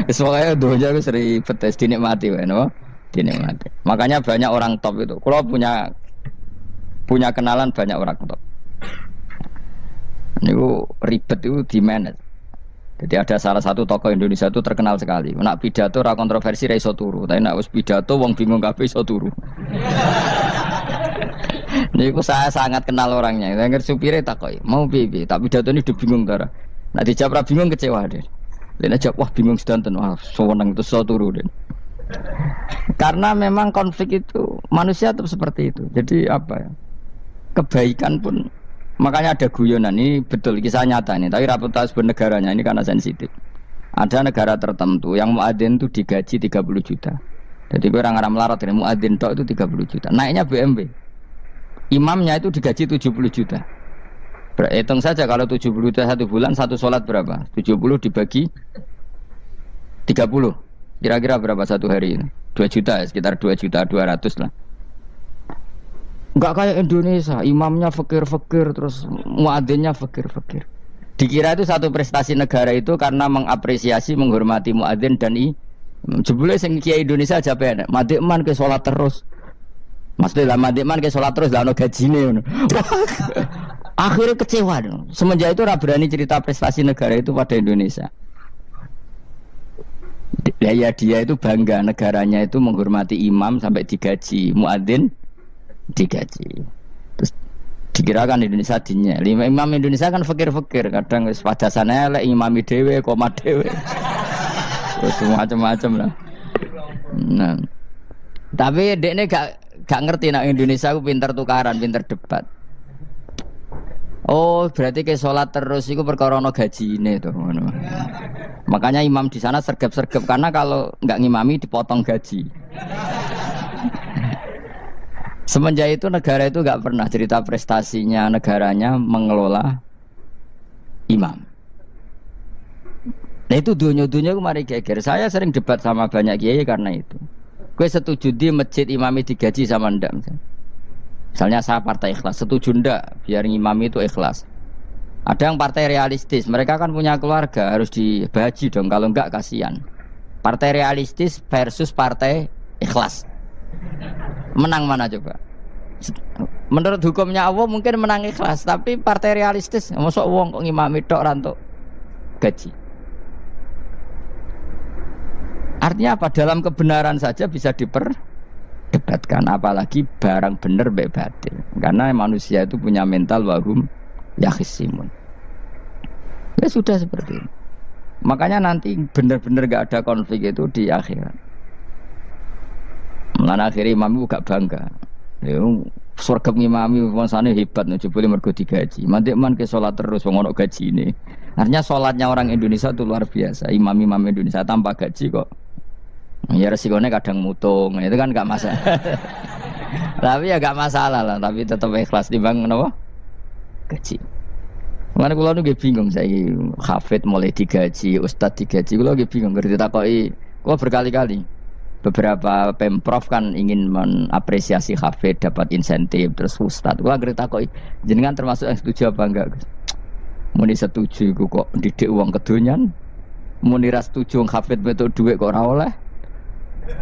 Soalnya doanya aku sering ribet, dinikmati, no? Dinikmati. Makanya banyak orang top itu. Kalau punya kenalan banyak orang top. Ini ribet itu di manage. Jadi ada salah satu tokoh Indonesia itu terkenal sekali. Nak pidato ra kontroversi ra iso turu, tapi nak wis pidato wong bingung kabeh iso turu. Niku saya sangat kenal orangnya. Saya ngerti supire takoki, "Mau piye? Tak pidato ini udah bingung ta." Nak dijawab ra bingung kecewa deh. Lha jawab wah bingung sedanten, wah seneng itu iso turu deh. Karena memang konflik itu manusia tetap seperti itu. Jadi apa ya? Kebaikan pun makanya ada guyonan ini betul kisah nyata ini, tapi reputasi bernegaranya ini karena sensitif. Ada negara tertentu yang muadzin itu digaji 30 juta. Jadi orang Arab melarat ini muadzin tok itu 30 juta. Naiknya BMW. Imamnya itu digaji 70 juta. Hitung saja kalau 70 juta satu bulan satu sholat berapa? 70 dibagi 30. Kira-kira berapa satu hari ini? 2 juta, sekitar 2 juta 200 lah. Enggak kayak Indonesia, imamnya fakir-fakir terus muadzinnya fakir-fakir. Dikira itu satu prestasi negara itu karena mengapresiasi, menghormati muadzin dan jebule sing kiai Indonesia aja penak. Madikman ke salat terus. Maksudnya lah madikman ke salat terus lah ono gajine ngono. Akhirnya kecewa dong. Semenjak itu ora berani cerita prestasi negara itu pada Indonesia. Ya dia itu bangga negaranya itu menghormati imam sampai digaji, muadzin digaji. Terus dikirakan Indonesia dinya. Imam Indonesia kan fakir-fakir, kadang wis padasane elek imami dhewe, komat dhewe. Terus macam-macam lah. Nah. Tapi dekne gak ngerti nek Indonesia ku pinter tukaran, pinter debat. Oh, berarti ke sholat terus itu perkara ono gajine to ngono. Makanya imam di sana sergap-sergap karena kalau nggak ngimami dipotong gaji. Semenjak itu negara itu nggak pernah cerita prestasinya negaranya mengelola imam. Nah itu dunia-dunia kemarin geger. Saya sering debat sama banyak kiai karena itu. Gue setuju di masjid imami digaji sama ndak. Misalnya saya partai ikhlas, setuju ndak biar imami itu ikhlas. Ada yang partai realistis, mereka kan punya keluarga harus dibaji dong, kalau enggak kasihan. Partai realistis versus partai ikhlas. Menang mana coba? Menurut hukumnya Allah mungkin menang ikhlas, tapi partai realistis, mosok wong kok ngimami tok rantuk gaji. Artinya apa? Dalam kebenaran saja bisa diperdebatkan, apalagi barang bener baik batil. Karena manusia itu punya mental wahum yakhisimun. Ya sudah seperti ini. Makanya nanti benar-benar gak ada konflik itu di akhirat. Mulane akhirnya imam gak bangga. Ya surga ngimami mangsane hebat nek jebule mergo digaji. Mandekman ke salat terus wong ono gajine. Artinya salatnya orang Indonesia itu luar biasa. Imam-imam Indonesia tanpa gaji kok. Ya resikonya kadang mutung, itu kan gak masalah. Tapi ya gak masalah lah, tapi tetap ikhlas timbang napa? Gaji. Mana kula nu nggih bingung saiki hafid mulai digaji, ustaz digaji, kula nggih bingung ngerti takoki. Kula berkali-kali beberapa pemprov kan ingin mengapresiasi hafid dapat insentif terus ustaz. Kula ngerti takoki jenengan termasuk yang setuju apa enggak? Muni setuju iku kok didik uang kedonyan. Muni ra setuju hafid metu dhuwit kok ora oleh.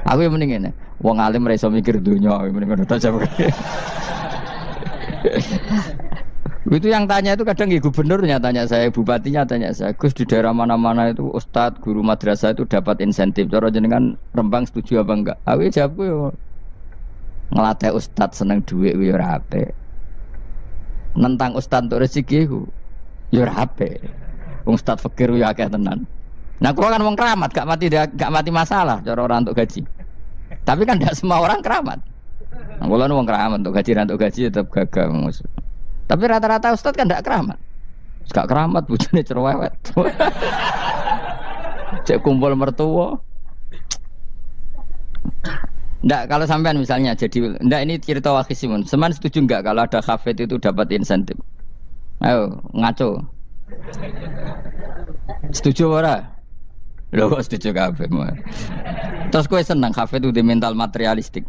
Aku yang mendingin, wong alim reso mikir dunia, mending ngono aja. Itu yang tanya itu kadang gubernurnya tanya saya, bupatinya tanya saya, Gus di daerah mana-mana itu ustadz, guru madrasah itu dapat insentif. Cara jenengan Rembang setuju apa enggak? Aku jawabku yo ngelatih ustadz seneng duit yo ora apik. nentang ustaz untuk rezeki ku ya ora apik. Wong ustaz fakir ya akeh tenan. Nah, kula kan wong keramat, gak mati masalah cara orang untuk gaji. Tapi kan tidak semua orang keramat. Nah, kula wong keramat untuk gaji tetap gagal. Tapi rata-rata ustaz kan tidak keramat. Gak keramat bojone cerewet. Cek kumpul mertua. Ndak, kalau sampean misalnya jadi ndak, ini cerita Wakisimun. Seman setuju enggak kalau ada hafid itu dapat insentif? Ayo ngaco. Setuju ora? Lho kok setuju kabeh. Terus kowe seneng hafid itu di mental materialistik.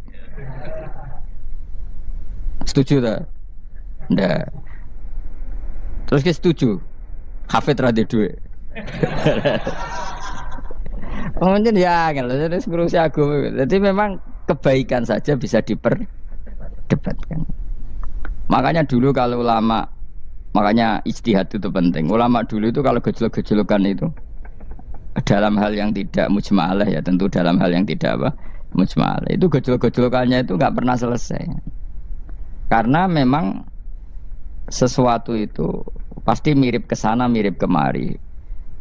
Setuju ta? Ndak. Terus kowe setuju hafid ra duwe duit. Mungkin ya, jadi ngurusi agama. Jadi memang kebaikan saja bisa diperdebatkan. Makanya dulu kalau ulama, makanya ijtihad itu penting. Ulama dulu itu kalau gejolak-gejolokan itu dalam hal yang tidak mujma'alah, ya tentu dalam hal yang tidak apa mujma'alah, itu gejolak-gejolokannya itu nggak pernah selesai. Karena memang sesuatu itu pasti mirip ke sana, mirip kemari.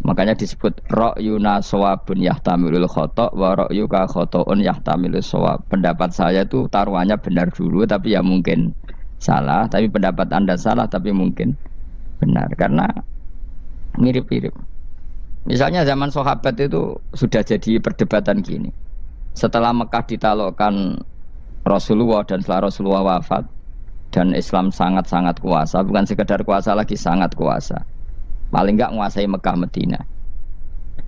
Makanya disebut ra'yuna shawabun yahtamilul khata' wa ra'yuka khata'un yahtamilus shawab. Pendapat saya itu taruhannya benar dulu tapi ya mungkin salah, tapi pendapat Anda salah tapi mungkin benar karena mirip-mirip. Misalnya zaman sahabat itu sudah jadi perdebatan gini. Setelah Mekah ditaklukkan Rasulullah dan setelah Rasulullah wafat dan Islam sangat-sangat kuasa, bukan sekedar kuasa lagi, sangat kuasa. Paling enggak menguasai Mekah Madinah.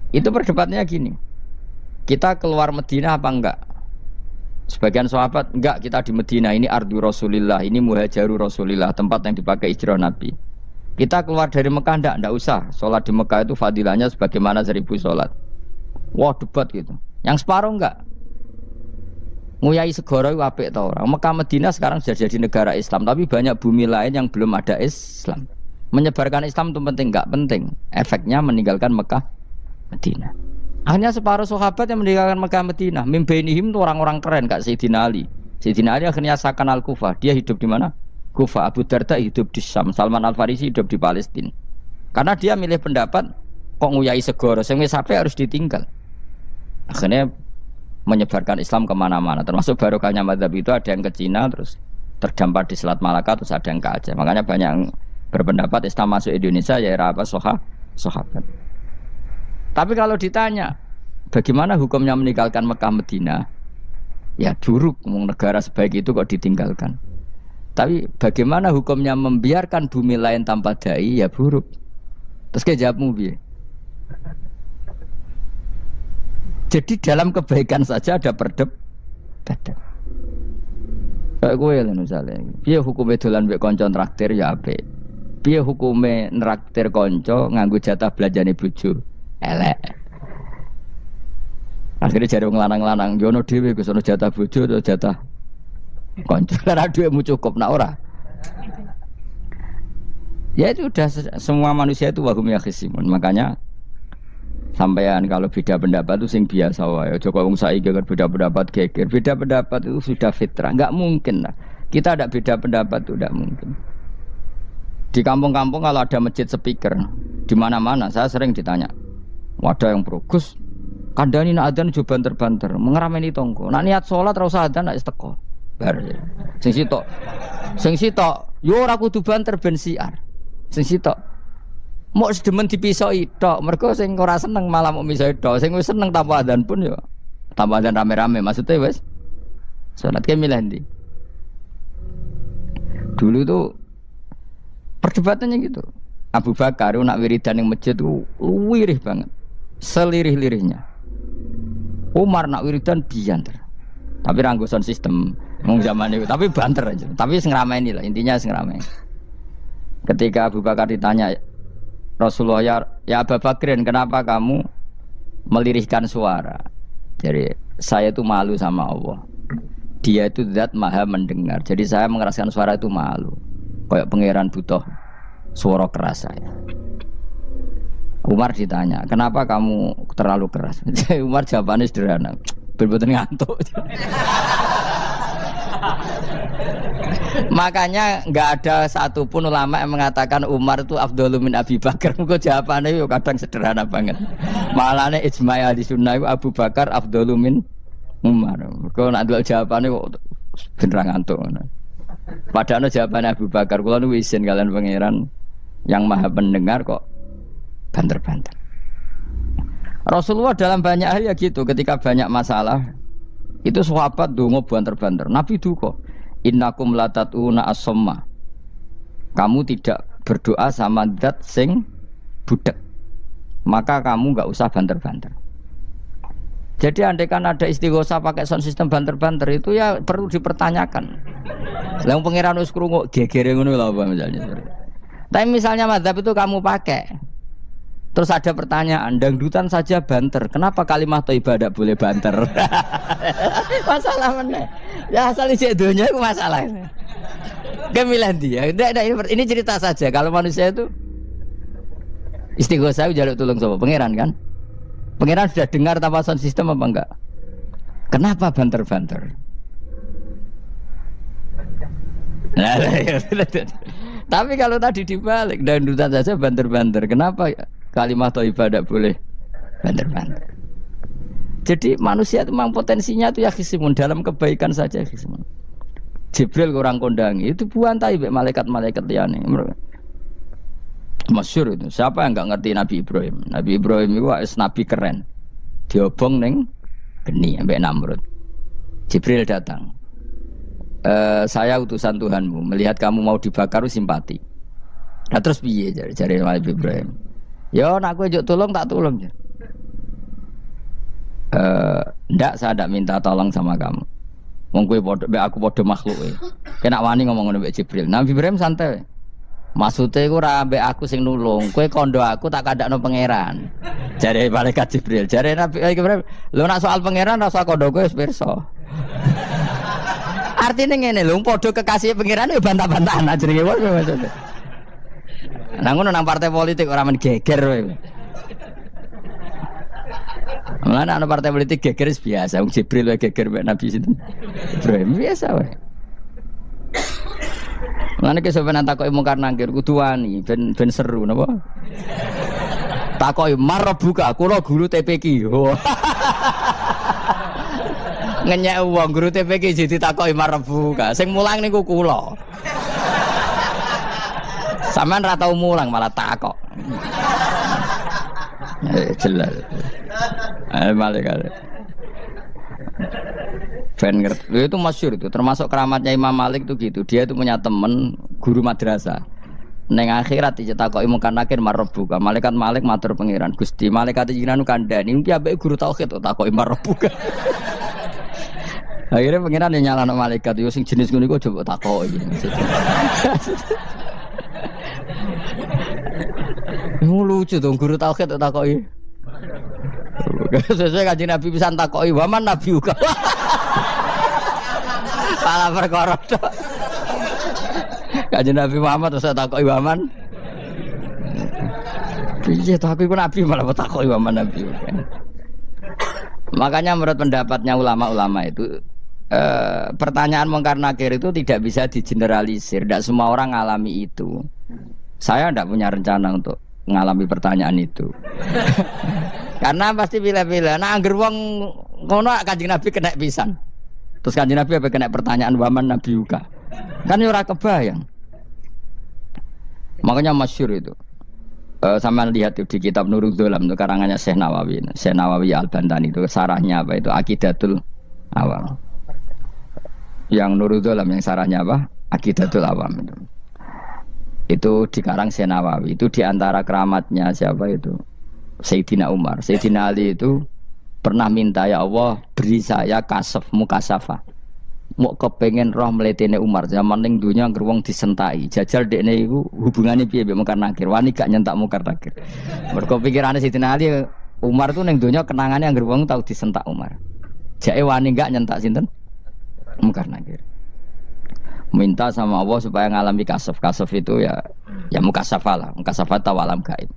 Itu perdebatannya gini. Kita keluar Madinah apa enggak? Sebagian sahabat enggak, kita di Madinah, ini ardu Rasulillah, ini muhajaru Rasulillah, tempat yang dipakai hijrah Nabi. Kita keluar dari Mekah enggak usah. Sholat di Mekah itu fadilahnya sebagaimana 1000 sholat. Wah, debat gitu. Yang separuh enggak. Nguyai segoro itu apik ta ora? Mekah Madinah sekarang sudah jadi negara Islam, tapi banyak bumi lain yang belum ada Islam. Menyebarkan Islam itu penting, enggak penting. Efeknya meninggalkan Mekah Madinah. Hanya separuh sahabat yang meninggalkan Mekah Madinah. Mimbainihim itu orang-orang keren, Kak Sayyidina Ali. Sayyidina Ali akhirnya Sakan Al-Kufah. Dia hidup di mana? Kufah. Abu Darda hidup di Syam. Salman Al-Farisi hidup di Palestina. Karena dia milih pendapat kok nguyai segoro, sing wis sampai harus ditinggal. Akhirnya menyebarkan Islam kemana-mana. Termasuk barokahnya mazhab itu ada yang ke Cina, terus terdampar di Selat Malaka, terus ada yang ke Aceh. Makanya banyak yang berpendapat Islam masuk Indonesia ya era apa sahabat. Tapi kalau ditanya bagaimana hukumnya meninggalkan Mekah Madinah, ya buruk. Negara sebaik itu kok ditinggalkan. Tapi bagaimana hukumnya membiarkan bumi lain tanpa dai, ya buruk. Terus kayak jawabmu piye? Jadi dalam kebaikan saja ada perdebatan. Kayak gue lah misalnya, piye hukumnya dolan mbek kanca traktir ya apik. Piye hukume nraktir konco nganggo jatah belanjane bojo elek. Akhirnya jare wong lanang-lanang yono dhewe Gus ono jatah bojo atau jatah konco. Ora duwemu cukup nak ora. Ya itu udah semua manusia itu wahum yakhisimun. Makanya sampean kalau beda pendapat itu sing biasa wae. Aja kok wong saiki kan beda pendapat geger. Beda pendapat itu sudah fitrah. Enggak mungkin lah. Kita ada beda pendapat itu enggak mungkin. Di kampung-kampung kalau ada masjid speaker di mana-mana, saya sering ditanya, wadah yang progus, kandani nak adzan jo banter-banter, mengerameni tonggo. Nak niat sholat ora usah adzan nak teko. Bar. Sing sitok, yo ora kudu banter ben siar. Sing sitok mau sedemen dipisoi tok, mergo sing ora seneng malah mau misoi tok, sing wis seneng tanpa adzan pun yo tanpa adzan rame-rame, maksudnya wis salat ke milih ndi. Dulu tuh perdebatannya gitu. Abu Bakar nak wiridan yang masjid itu wirih banget, selirih-lirihnya. Umar nak wiridan bianter, tapi ranggusan sistem mung zaman itu, tapi banter aja. Tapi ngrameni lah, intinya ngrameni. Ketika Abu Bakar ditanya Rasulullah, ya Abu Bakrin, kenapa kamu melirihkan suara? Jadi saya itu malu sama Allah. Dia itu zat maha mendengar. Jadi saya mengeraskan suara itu malu. Kayak pangeran butuh suara keras saya. Umar ditanya, kenapa kamu terlalu keras? Umar jawabannya sederhana, bener-bener ngantuk. Makanya nggak ada satupun ulama yang mengatakan Umar itu afdhalu min Abi Bakar. Kok jawabannya yo kadang sederhana banget. Malahnya ijma' ahli sunnah itu Abu Bakar afdhalu min Umar. Kok nak delok jawabannya kok beneran ngantuk. Padahal jawabannya Abu Bakar. Kula nu izin kalian pangeran yang maha pendengar kok banter-banter. Rasulullah dalam banyak hal ya gitu, ketika banyak masalah itu sahabat dongo banter-banter. Nabi duka, innakum latatuna as-somma. Kamu tidak berdoa sama zat sing budek. Maka kamu enggak usah banter-banter. Jadi andaikan ada istighosah pakai sound system banter-banter itu ya perlu dipertanyakan. Lah pangeran wis krungu gegere ngono lho apa misalnya. Tapi misalnya mazhab itu kamu pakai, terus ada pertanyaan, dangdutan saja banter, kenapa kalimat thayyibah tidak boleh banter? Masalah mana? Ya asal isi dunia itu masalah. Gemilan dia. Ini cerita saja. Kalau manusia itu istighosah jaluk tulung sama pangeran kan? Pangeran sudah dengar tanpa sound system apa enggak? Kenapa banter-banter? Nah, tapi kalau tadi dibalik dangdutan saja banter-banter, kenapa kalimat thayyibah tidak boleh banter-banter? Jadi manusia itu memang potensinya itu ya khisimun, dalam kebaikan saja khisimun. Jibril kurang kondangi itu buantai malaikat-malaikat liyane. Masyhur itu. Siapa yang enggak ngerti Nabi Ibrahim? Nabi Ibrahim itu nabi keren. Diobong ning geni ambek Namrud. Jibril datang. Saya utusan Tuhanmu, melihat kamu mau dibakar simpati. Nah terus piye jare Nabi Ibrahim? Ya nak kowe njuk tolong tak tolong ya. Ndak saya ndak minta tolong sama kamu. Wong kowe aku padha makhluk e. Kena wani ngomong ngono mbek Jibril. Nabi Ibrahim santai. Maksude iku ora mbek aku sing nulung. Kowe kondo aku tak kandakno pangeran. Jare malaikat Jibril. Jare Nabi Ibrahim, lho nak soal pangeran rasa kondo kowe wis pirsa. Artinya ngene lho, padha kekasih pangeran ya bantah-bantahan aja jenenge wae maksudnya. Lah ngono nang partai politik ora men geger kowe. Mulane ana partai politik geger biasa, wong Jibril wae geger mek Nabi sinten. Ibrahim biasa wae. Mulane ki sampeyan takoki mungkar nangkir kudu wani ben seru napa? Takoki marbuka, kula guru TPQ. Ngenyek wong guru TPQ jadi takoki marbuka. Sing mulang niku kula. Sampeyan ra tau mulang malah takok. Jelas. Malaikat. Ben ngerti. Itu masyhur itu, termasuk keramatnya Imam Malik itu gitu. Dia itu punya teman guru madrasah. Neng akhirat dicetakoki mungkar nakir marbuka. Malaikat Malik matur pangeran, Gusti, malaikat jenengan kandhani iki ambek guru tauhid takoki marbuka. Akhirnya pangeran yang nyalano malaikat yo sing jenis ngono iku coba takoki. Lucu dong guru tauhid takoki. Sesuai Kanjeng Nabi pisan takoki waman nabi uga. Pala perkara tok. Kanjeng Nabi Muhammad terus takoki waman. Piye to aku iku nabi malah takoki waman nabi uga. Makanya menurut pendapatnya ulama-ulama itu pertanyaan mungkar nakir itu tidak bisa digeneralisir. Tidak semua orang ngalami itu. Saya tidak punya rencana untuk mengalami pertanyaan itu. Karena pasti bila-bila. Nah, angger wong ngono Kanjeng Nabi kena pisan. Terus Kanjeng Nabi apa kena pertanyaan waman nabi uga. Kan ora kebayang. Makanya masyhur itu. Sama lihat itu di kitab Nurul Dzolam itu karangannya Syekh Nawawi. Syekh Nawawi Al-Bantani itu sarahnya apa itu Aqidatul Awam. Yang Nurul Dzolam yang sarahnya apa? Aqidatul Awam itu. Itu dikarang Syekh Nawawi. Itu diantara keramatnya siapa itu? Sayyidina Umar. Sayyidina Ali itu pernah minta ya Allah beri saya kasaf mukasafah. Mau kepengen roh meletene Umar zaman ning dunya angger wong disentai. Jajal dekne iku hubungane piye mbek mungkar nakir. Wani gak nyentak mungkar nakir. Mergo pikirane Sayyidina Ali Umar tuh ning dunya kenangane angger wong tau disentak Umar. Jake wani gak nyentak sinten? Mungkar nakir. Minta sama Allah supaya ngalami kasaf. Kasaf itu ya mukasafah lah. Mukasafah tahu alam gaib.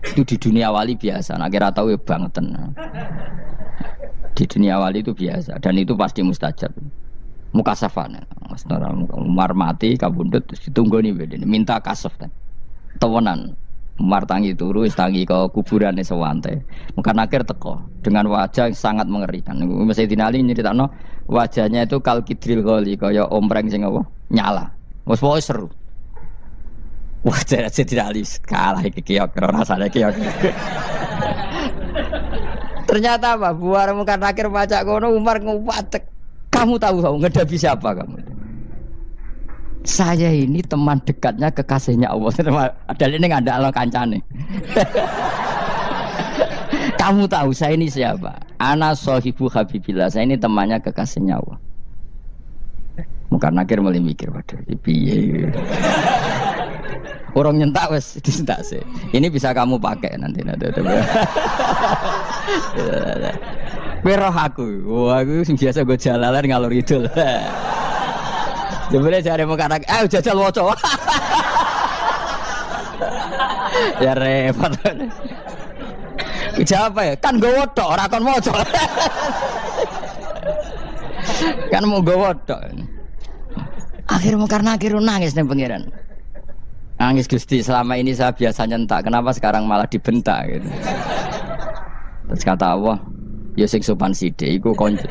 Itu di dunia wali biasa. Nak kira tahu ya bangetan. Di dunia wali itu biasa dan itu pasti mustajab. mukasafan. Maksudnya Umar mati kabundut terus ditunggoni bedene minta kasaf kan. Tawanan Umar tangi turu wis tangi ke kuburane sewante. Mungkin akhir teko dengan wajah yang sangat mengerikan. Mesti dinali nyeritakno wajahnya itu kal kidril ghali kaya ompreng sing apa nyala. Wes pokoke seru. Wajah dinali kalah iki kiok rasane kiok. Ternyata apa? Buar mungkin akhir pacak kono Umar ngupatek. Kamu tahu ngedapi siapa kamu? Saya ini teman dekatnya kekasihnya Allah. Ada ini nggak ada Allah kancane. Kamu tahu saya ini siapa? Ana sohibu habibillah. Saya ini temannya kekasihnya Allah. Mungkin akhir mulai mikir, waduh, piye. Orang nyentak wes disentak sih. Ini bisa kamu pakai nanti. Weroh aku, wah aku biasa gue jalalan ngalor idul. Jebule jare mung kanak, jajal waca. Ya repot. Jawab ya, kan gowo tok ora kon maca. Kan mau gowo tok. Akhirnya karena nangis ning pangeran. Nangis Gusti, selama ini saya biasa nyentak, kenapa sekarang malah dibentak gitu. Terus kata Allah, ya sing sopan sithik iku konco.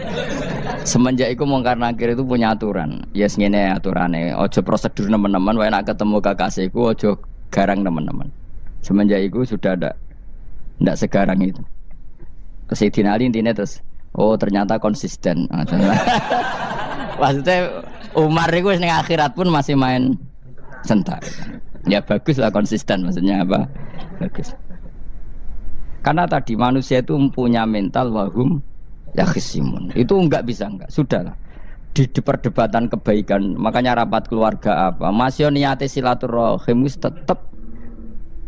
Semenjak iku mungkar nakir itu punya aturan. Ya ngene aturane, aja prosedur teman-teman, wae nek ketemu kekasihku aja garang teman-teman. Semenjak iku sudah ndak segarang itu. Terus dinali intine terus ternyata konsisten. Maksudnya Umar itu ning akhirat pun masih main sentak. Ya bagus lah konsisten, maksudnya apa? Bagus. Karena tadi manusia itu mempunyai mental wahum yakhisimun. Itu enggak bisa enggak. Sudahlah. Di perdebatan kebaikan, makanya rapat keluarga apa? Masih niate silaturahim wis tetep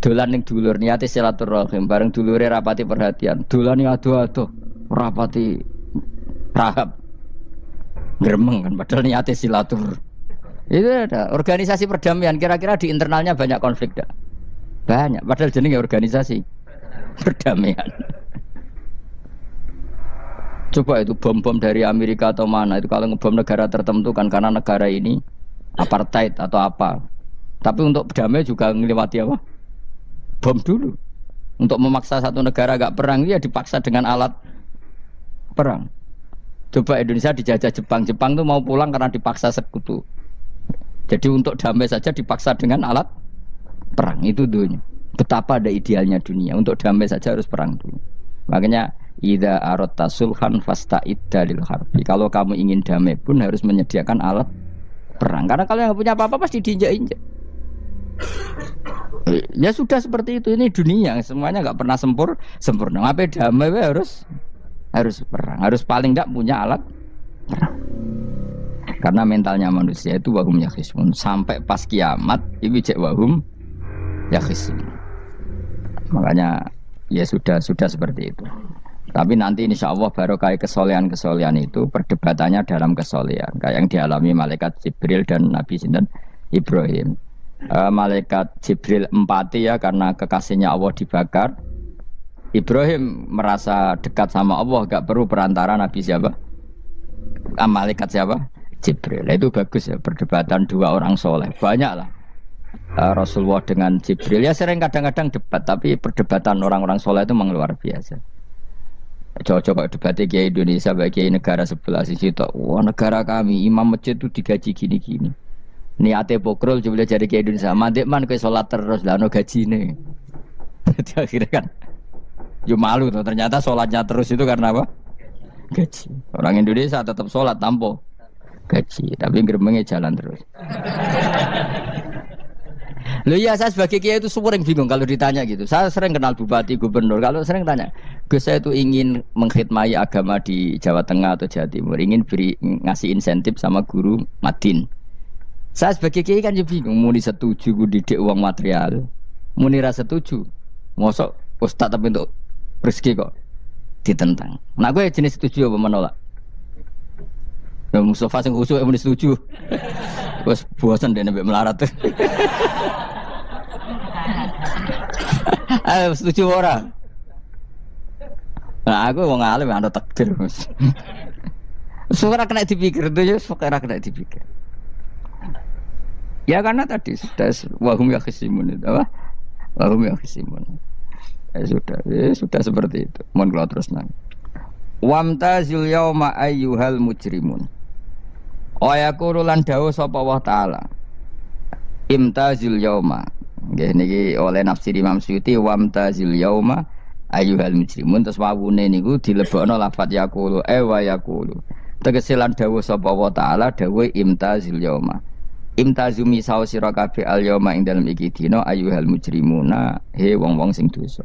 dolan ning dulur niate silaturahim bareng dulure rapati perhatian. Dolan ado-ado rapati rahab. Gremeng kan padahal niate silatur. Itu ada organisasi perdamaian, kira-kira di internalnya banyak konflik enggak? Banyak, padahal jenenge organisasi perdamaian. Coba itu bom-bom dari Amerika atau mana itu kalau ngebom negara tertentu kan karena negara ini apartheid atau apa. Tapi untuk damai juga ngelewati apa? Bom dulu. Untuk memaksa satu negara agak perang dia dipaksa dengan alat perang. Coba Indonesia dijajah Jepang, Jepang tuh mau pulang karena dipaksa sekutu. Jadi untuk damai saja dipaksa dengan alat perang itu dunia. Betapa ada idealnya dunia untuk damai saja harus perang dulu. Makanya idza aratta sulhan fasta'id dalil harbi. Kalau kamu ingin damai pun harus menyediakan alat perang. Karena kalau yang punya apa-apa pasti diinjak-injak. Ya sudah seperti itu, ini dunia semuanya nggak pernah sempurna. Apa damai harus perang, harus paling tidak punya alat perang. Karena mentalnya manusia itu wahum yakhisimun sampai pas kiamat itu cek wahum yakhisimun. Makanya ya sudah seperti itu. Tapi nanti insya Allah barokah kesolehan itu perdebatannya dalam kesolehan kayak yang dialami malaikat Jibril dan Nabi Sinten Ibrahim. Malaikat Jibril empati ya karena kekasihnya Allah dibakar. Ibrahim merasa dekat sama Allah, gak perlu perantara Nabi siapa? Malaikat siapa? Jibril. Itu bagus ya perdebatan dua orang soleh. Banyak lah Rasulullah dengan Jibril. Ya sering kadang-kadang debat, tapi perdebatan orang-orang soleh itu memang luar biasa. Coba debatnya Kiai Indonesia bagi negara sebelah sisi itu. Wah negara kami imam masjid itu digaji gini-gini. Niate pokrol coba jadi Kiai Indonesia. Mandek man ke sholat terus lah no gaji nih. Jadi akhirnya kan, yo malu tuh. Ternyata sholatnya terus itu karena apa? Gaji. Orang Indonesia tetap sholat tanpa gaji, tapi gerbangnya jalan terus. Loh ya saya sebagai kiai itu sering bingung kalau ditanya gitu. Saya sering kenal bupati, gubernur. Kalau sering tanya, Gus saya itu ingin mengkhidmati agama di Jawa Tengah atau Jawa Timur, ingin ngasih insentif sama guru Madin. Saya sebagai kiai kan juga bingung. Muni setuju gue didik uang material, muni rasa setuju. Mosok ustaz tapi untuk rezeki kok ditentang. Nah gue jenis setuju apa menolak? Ya Mustafa sing khusuk muni setuju. Wes bosan deh nabi melarat. Ayo setuju orang. Nah aku wong alim ana takdir Mas. Suara kena dipikir itu ya, suara kena dipikir. Ya karena tadi sudah wahum ya khisimun itu apa? Wahum ya khisimun. Ya sudah seperti itu. Mohon kalau terus nang. Wamtazil yauma ayyuhal mujrimun. O yaqulu lan dawuh sapa Allah taala. Imtazil yauma. Nggih niki oleh nafsir Imam Suyuti wamtazil yauma ayyuhal mujrimun terus wawune niku dilebokno lafaz yaqulu wa yaqulu. Tegese lan dawuh sapa Allah taala dawuh imtazil yauma. Imtazumi saw sira kabeh al yauma ing dalem iki dina ayyuhal mujrimuna he wong-wong sing dosa.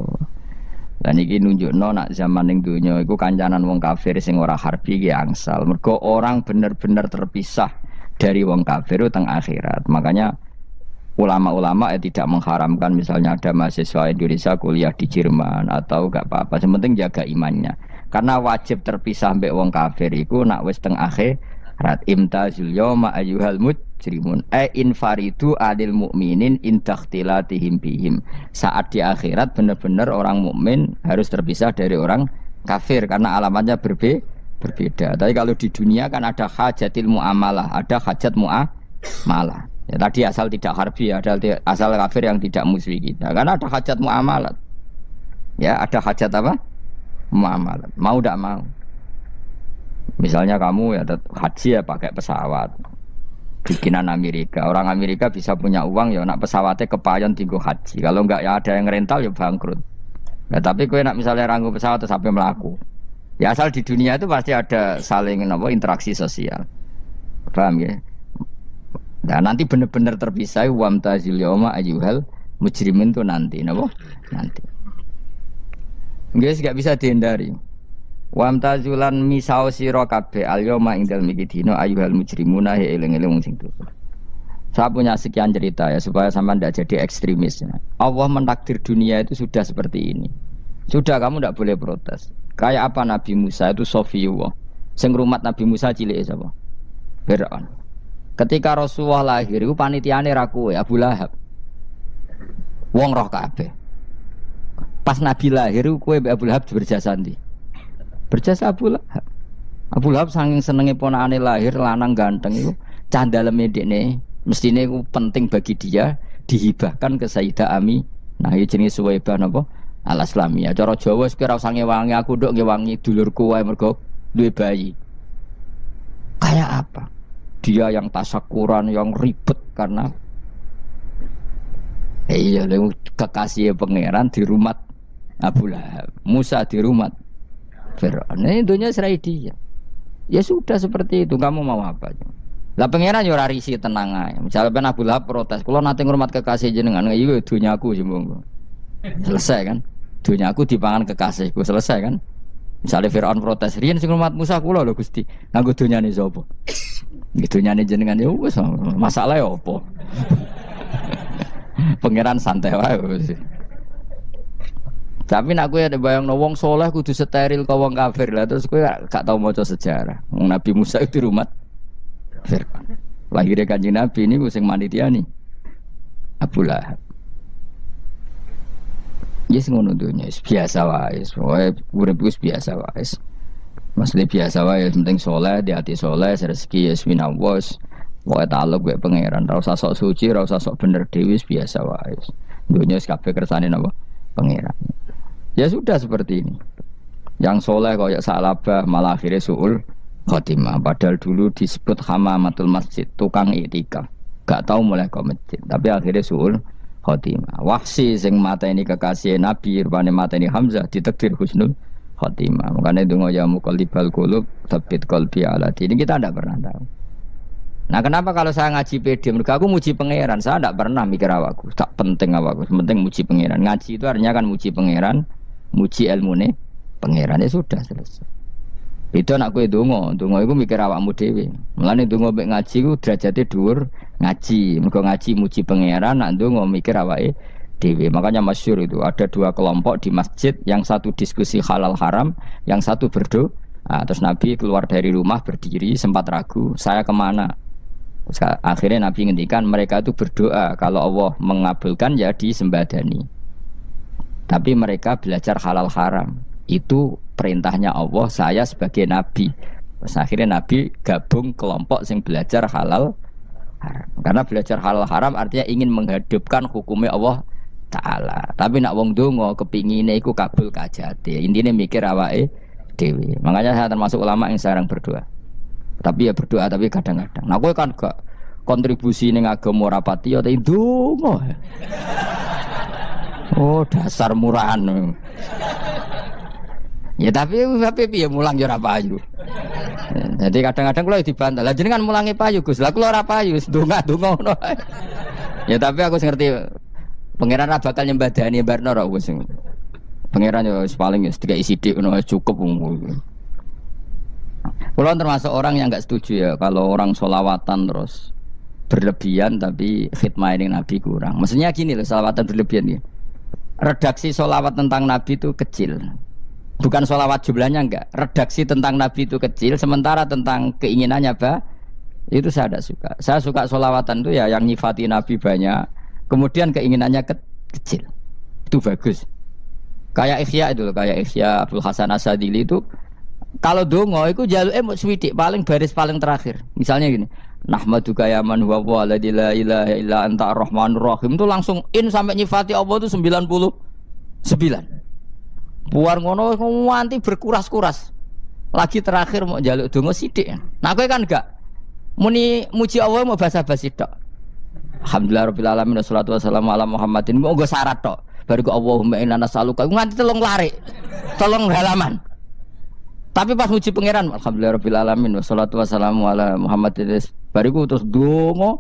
Lan iki nunjukno nak zaman ning donya iku kancanan wong kafir sing ora harbi ki angsal. Mergo orang bener-bener terpisah dari wong kafir teng akhirat. Makanya ulama-ulama tidak mengharamkan misalnya ada mahasiswa Indonesia kuliah di Jerman atau gak apa-apa. Yang penting jaga imannya. Karena wajib terpisah mbek wong kafir iku nak wis teng akhirat imtazul yauma ayyuhal mujrimun infaridu adil mukminin intakhtilatihim bihim. Saat di akhirat benar-benar orang mukmin harus terpisah dari orang kafir karena alamatnya berbeda. Tapi kalau di dunia kan ada hajatil muamalah, ada hajat muamalah. Ya, tadi asal tidak harbi, ada asal kafir yang tidak musuhi kita. Karena ada hajat muamalat. Ya, ada hajat apa? Muamalat. Mau tidak mau. Misalnya kamu ya haji ya pakai pesawat bikinan Amerika. Orang Amerika bisa punya uang ya nak pesawatnya kepayon tinggal haji. Kalau enggak ya ada yang rental ya bangkrut. Ya, tapi kau nak misalnya ranggu pesawat sampai melaku. Ya asal di dunia itu pasti ada saling interaksi sosial. Paham ya? Nah nanti benar-benar terpisah wamtazil yauma ayyuhal mujrimin itu nanti nanti. Guys gak bisa dihindari. Wamtazulan misau sira kabeh al yauma ing dalem iki dina ayyuhal mujrimuna eling-eling sing dosa. Saya punya sekian cerita ya supaya sampean tidak jadi ekstremis ya. Allah mentakdir dunia itu sudah seperti ini. Sudah kamu tidak boleh protes. Kayak apa Nabi Musa itu Sofiyullah. Sing rumat Nabi Musa cilik sapa? Fir'aun. Ketika Rasulullah lahir itu panitiane ra kowe Abu Lahab. Wong roh kabeh. Pas Nabi lahir kowe mbek Abu Lahab berjasa ndi? Berjasa Abu Lahab. Abu Lahab saking senenge ponakane lahir lanang ganteng iku cah daleme dekne mestine iku penting bagi dia dihibahkan ke Sayyidah Ami. Nah iki jenenge Suwaibah napa? Al-Islamiyah. Cara Jawa wis kira usah ngewangi aku nduk ngewangi dulurku wae mergo duwe bayi. Kayak apa? Dia yang tasakuran, yang ribet karena iya kekasih pangeran di rumah Abu Lahab. Musa di rumah Fir'aun. Ini dunia serai dia. Ya sudah seperti itu. Kamu mau apa? Lah pangeran yo ora risi tenang ae. Misalnya Abu Lahab protes, "Kula nate ngurmat kekasih jenengan." Iya dunyaku sembung. Selesai kan? Dunyaku dipangan kekasihku, selesai kan? Misalnya Fir'aun protes, "Riyen sing ngurmat Musa kula lho Gusti." Nganggo dunyane sapa? Dunyane jenengan ya wis masalah ya apa? Pangeran santai wae wis. Tapi nak kowe ada bayangno wong saleh kudu steril ka wong kafir lah terus kowe gak tau maca sejarah. Wong Nabi Musa itu rumah Fir'aun. Lahirnya Kanjeng Nabi ini sing manitiani Abu Lahab. Yes ngono dunya biasa wae. Pokoke urip wis biasa wae. Maksudnya biasa wae penting saleh, di hati saleh, rezeki ya swinawos. Pokoke taluk wae pangeran, ora usah sok suci, ora usah sok bener dhewe biasa wae. Dunya wis kabeh kersane napa? Pangeran. Ya sudah seperti ini. Yang soleh kayak Sa'labah malah akhirnya su'ul khotimah. Padahal dulu disebut hamamatul masjid, tukang iktikaf. Gak tahu mulai ke masjid, tapi akhirnya su'ul khotimah. Wahsi sing mata ini kekasih Nabi, rupanya mata ini Hamzah ditakdir husnul khotimah. Makanya itu ya muqallibal qulub tsabbit qalbi ala dini. Kita tidak pernah tahu. Nah kenapa kalau saya ngaji PD, mereka aku muji pangeran, saya tidak pernah mikir awakku, tak penting awakku, penting muji pangeran. Ngaji itu artinya kan muji pangeran, muji ilmune pangeran, ya sudah selesai. Itu anak kowe donga iku mikir awakmu dhewe. Mulane donga mek ngaji ku derajate dhuwur ngaji, mergo ngaji muji pangeran, nak donga mikir awake dhewe. Makanya masyhur itu ada dua kelompok di masjid, yang satu diskusi halal haram, yang satu berdoa. Nah, terus Nabi keluar dari rumah berdiri sempat ragu, saya kemana? Akhirnya Nabi ngendikan mereka itu berdoa kalau Allah mengabulkan ya disembadani. Tapi mereka belajar halal haram. Itu perintahnya Allah, saya sebagai Nabi Terus akhirnya Nabi gabung kelompok sing belajar halal haram. Karena belajar halal haram artinya ingin menghidupkan hukumnya Allah Ta'ala. Tapi nak wong donga kepingine iku kabul kajate. Intine mikir awake dhewe. Makanya saya termasuk ulama yang jarang berdoa. Tapi ya berdoa tapi kadang-kadang. Nah kowe kan gak kontribusi ning agama rapati ya ndonga. Oh dasar murahan. Ya tapi piye mulang ya ora payu. Jadi kadang-kadang kula dibantah. Lah jenengan mulangi payu Gus. Lah kula ora payu, ndonga-ndonga ngono. Ya tapi aku ngerti pangeran ra bakal nyembadani barno ra wis. Pangeran ya paling wis tiga isidik ngono cukup. Kula termasuk orang yang enggak setuju ya kalau orang sholawatan terus berlebihan tapi khidmah ini Nabi kurang. Maksudnya gini loh, sholawatan berlebihan ya. Redaksi sholawat tentang Nabi itu kecil. Bukan sholawat jumlahnya enggak. Redaksi tentang Nabi itu kecil, sementara tentang keinginannya itu saya tidak suka. Saya suka sholawatan itu ya yang nyifati Nabi banyak, kemudian keinginannya kecil. Itu bagus. Kayak Ikhya itu loh, kayak Ikhya Abdul Hasan Asadili itu kalau dongo itu jaluke mung swidik paling baris paling terakhir. Misalnya gini, nahmaduka ya man huwa la ilaha illa anta ar-rahmanur rahim itu langsung in sampai nyifati Allah itu 99. Buar ngono nganti berkuras-kuras. Lagi terakhir mau njaluk donga sithik. Nah kowe kan enggak muni muji Allah mau basa-basi tok. Alhamdulillahirabbil alamin wassalatu wassalamu ala Muhammadin. Mau nggo syarat tok. Baru ke Allahumma inna nas'aluka nganti telung lari. Telung halaman. Tapi pas muji pangeran alhamdulillahirabbil alamin wassalatu wassalamu ala Muhammadin. Bariku terus donga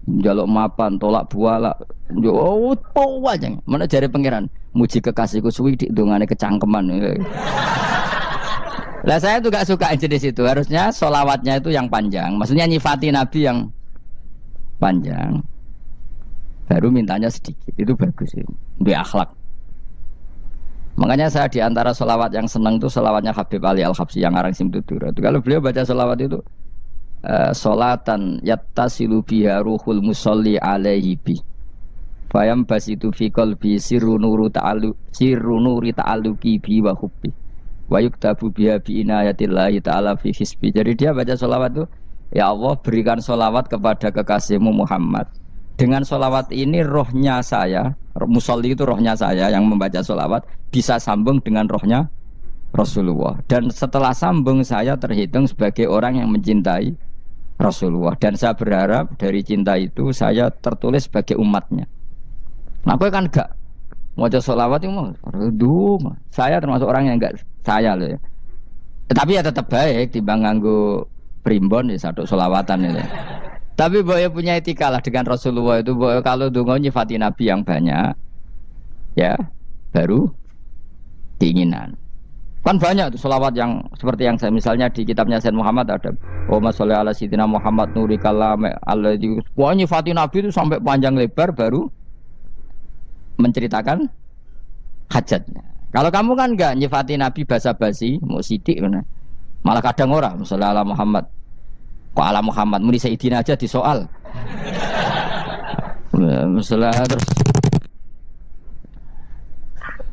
njaluk mapan tolak buala. Yo aja. Mana jare pangeran muji kekasihku suwi dik dongane kecangkeman. Lah saya tuh gak suka jenis itu. Harusnya sholawatnya itu yang panjang. Maksudnya nyifati Nabi yang panjang. Baru mintanya sedikit. Itu bagus sih. Itu akhlak. Makanya saya diantara sholawat yang senang itu sholawatnya Habib Ali Al-Habsyi yang arang Simtutura. Kalau beliau baca sholawat itu sholatan yattasilu biha ruhul musolli alaihi bi fayam basitu fi qalbi sirru nuri ta'alluqi bi wa hubbi wa yuktabu biha bi inayatillahi ta'ala fi hisbi. Jadi dia baca sholawat itu, ya Allah berikan sholawat kepada kekasihmu Muhammad. Dengan sholawat ini rohnya saya, musolli itu rohnya saya yang membaca sholawat bisa sambung dengan rohnya Rasulullah. Dan setelah sambung saya terhitung sebagai orang yang mencintai Rasulullah. Dan saya berharap dari cinta itu saya tertulis sebagai umatnya. Nah aku kan enggak mau sholawat itu mau saya termasuk orang yang enggak saya loh ya. Tapi ya tetap baik dibanding nganggo primbon ya satu sholawatan ya. Tapi boyo punya etika lah dengan Rasulullah itu. Boyo kalau dongo nyifati Nabi yang banyak ya baru keinginan. Kan banyak tuh sholawat yang seperti yang saya misalnya di kitabnya Sayyid Muhammad ada Allahumma sholli ala sayyidina Muhammad nuri kalam alladzi wa nyifati Nabi itu sampai panjang lebar baru menceritakan hajatnya. Kalau kamu kan enggak nyifati Nabi basa-basi mau sidik mana. Malah kadang orang sholli ala Muhammad kok ala Muhammad muni sayyidina aja disoal. Masalah terus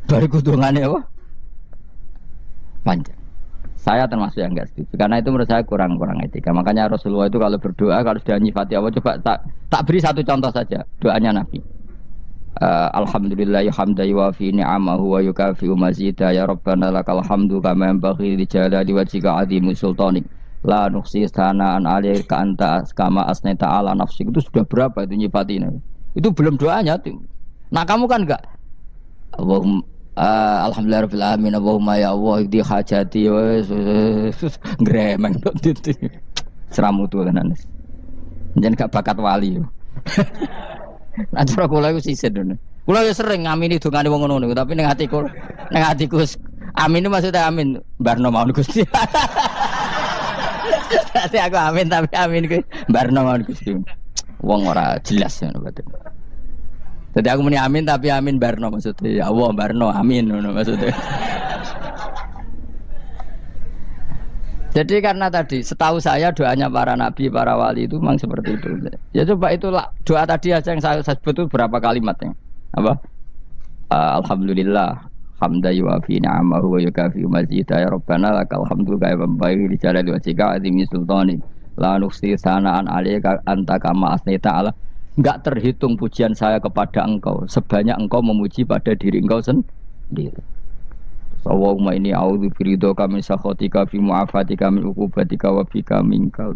baru kudungannya apa? Panjang. Saya termasuk yang enggak setuju karena itu menurut saya kurang etika. Makanya Rasulullah itu kalau berdoa kalau sudah nyifati Allah coba tak beri satu contoh saja doanya Nabi. Alhamdulillah hamdan yuwafi ni'amahu wa yukafi'u mazidah ya rabbana lakal hamdu kama yanbaghi li jalali wajhika 'azimi sultanik la nuqsi sana'an 'alaika anta kama asnaita 'ala nafsik. Itu sudah berapa itu nyifatinya? Itu belum doanya tuh. Nah kamu kan enggak Allahumma alhamdulillahirabbil alamin Allahumma ya Allah di hajati gremeng tok itu. Seramu tuh tenan. Jangan gak bakat wali. Nah cara kula iku sisih dene. Kula ya sering ngamini dongane wong ngono niku, tapi ning atiku amin itu maksudnya amin barno mawon Gusti. Dadi aku amin tapi amin kuwi barno mawon Gusti. Wong ora jelas ngono berarti. Jadi aku muni amin tapi amin barno maksudnya. Ya Allah barno amin ngono maksudnya. Jadi karena tadi setahu saya doanya para nabi, para wali itu memang seperti itu. Ya coba itulah doa tadi aja yang saya sebut itu berapa kalimatnya. Apa? Alhamdulillah hamda yuafi ni'amahu wa yukafi mazidah. Ya Rabbana lakal hamdu kama yanbaghi li jalali wajhika azimi sultani. La nuhsi sana'an 'alaika anta kama asnita 'ala. Enggak terhitung pujian saya kepada engkau sebanyak engkau memuji pada diri engkau sendiri. Allahumma inni a'udzu biridhoka min sakhatika fi mu'afatika min uqubatika wa bika minka.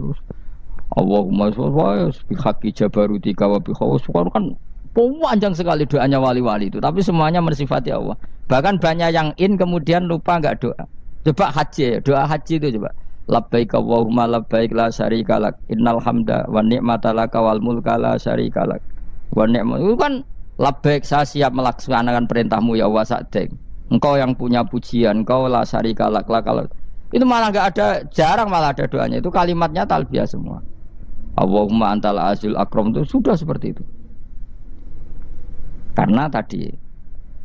Allahumma sholli bi haqqi jabarutika wa bi khawfika. Kan panjang sekali doanya wali-wali itu, tapi semuanya mensifati Allah. Bahkan banyak yang kemudian lupa enggak doa. Coba haji, doa haji itu coba. Labbaik Allahumma labbaik la syarika lak innal hamda wa ni'mata laka wal mulka la syarika lak. Wa ni'mat itu kan labbaik, saya siap melaksanakan perintahmu ya Allah sa'dek. Engkau yang punya pujian, engkau la syarika lak kalau itu malah enggak ada, jarang malah ada doanya. Itu kalimatnya talbiyah semua. Allahumma antal azil akram itu sudah seperti itu. Karena tadi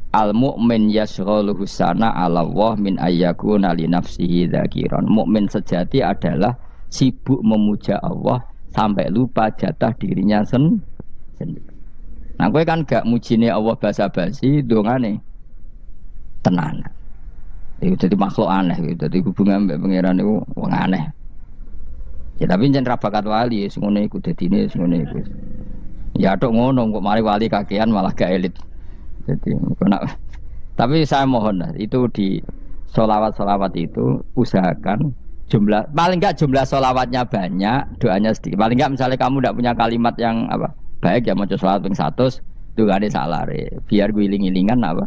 al-mu'min yashghaluhu sana 'ala Allah min ayyakuna li nafsihi dzakiran. Mukmin sejati adalah sibuk memuja Allah sampai lupa jatah dirinya sendiri. Nah, kowe kan gak mujine Allah basa-basi, dongane tenanan. Itu jadi makhluk aneh gitu. Jadi hubungan mbek pangeran itu wong aneh. Ya tapi jan ra bakat wali, ngono iku dadine ngono iku. Ya tok ngono kok mari wali kakean malah gak elit. Jadi tapi saya mohon itu di sholawat itu usahakan jumlah paling enggak jumlah sholawatnya banyak, doanya sedikit. Paling enggak misalnya kamu tidak punya kalimat yang apa baik ya mau sholawat ping 100 itu gak ada salah biar guling-gilingan apa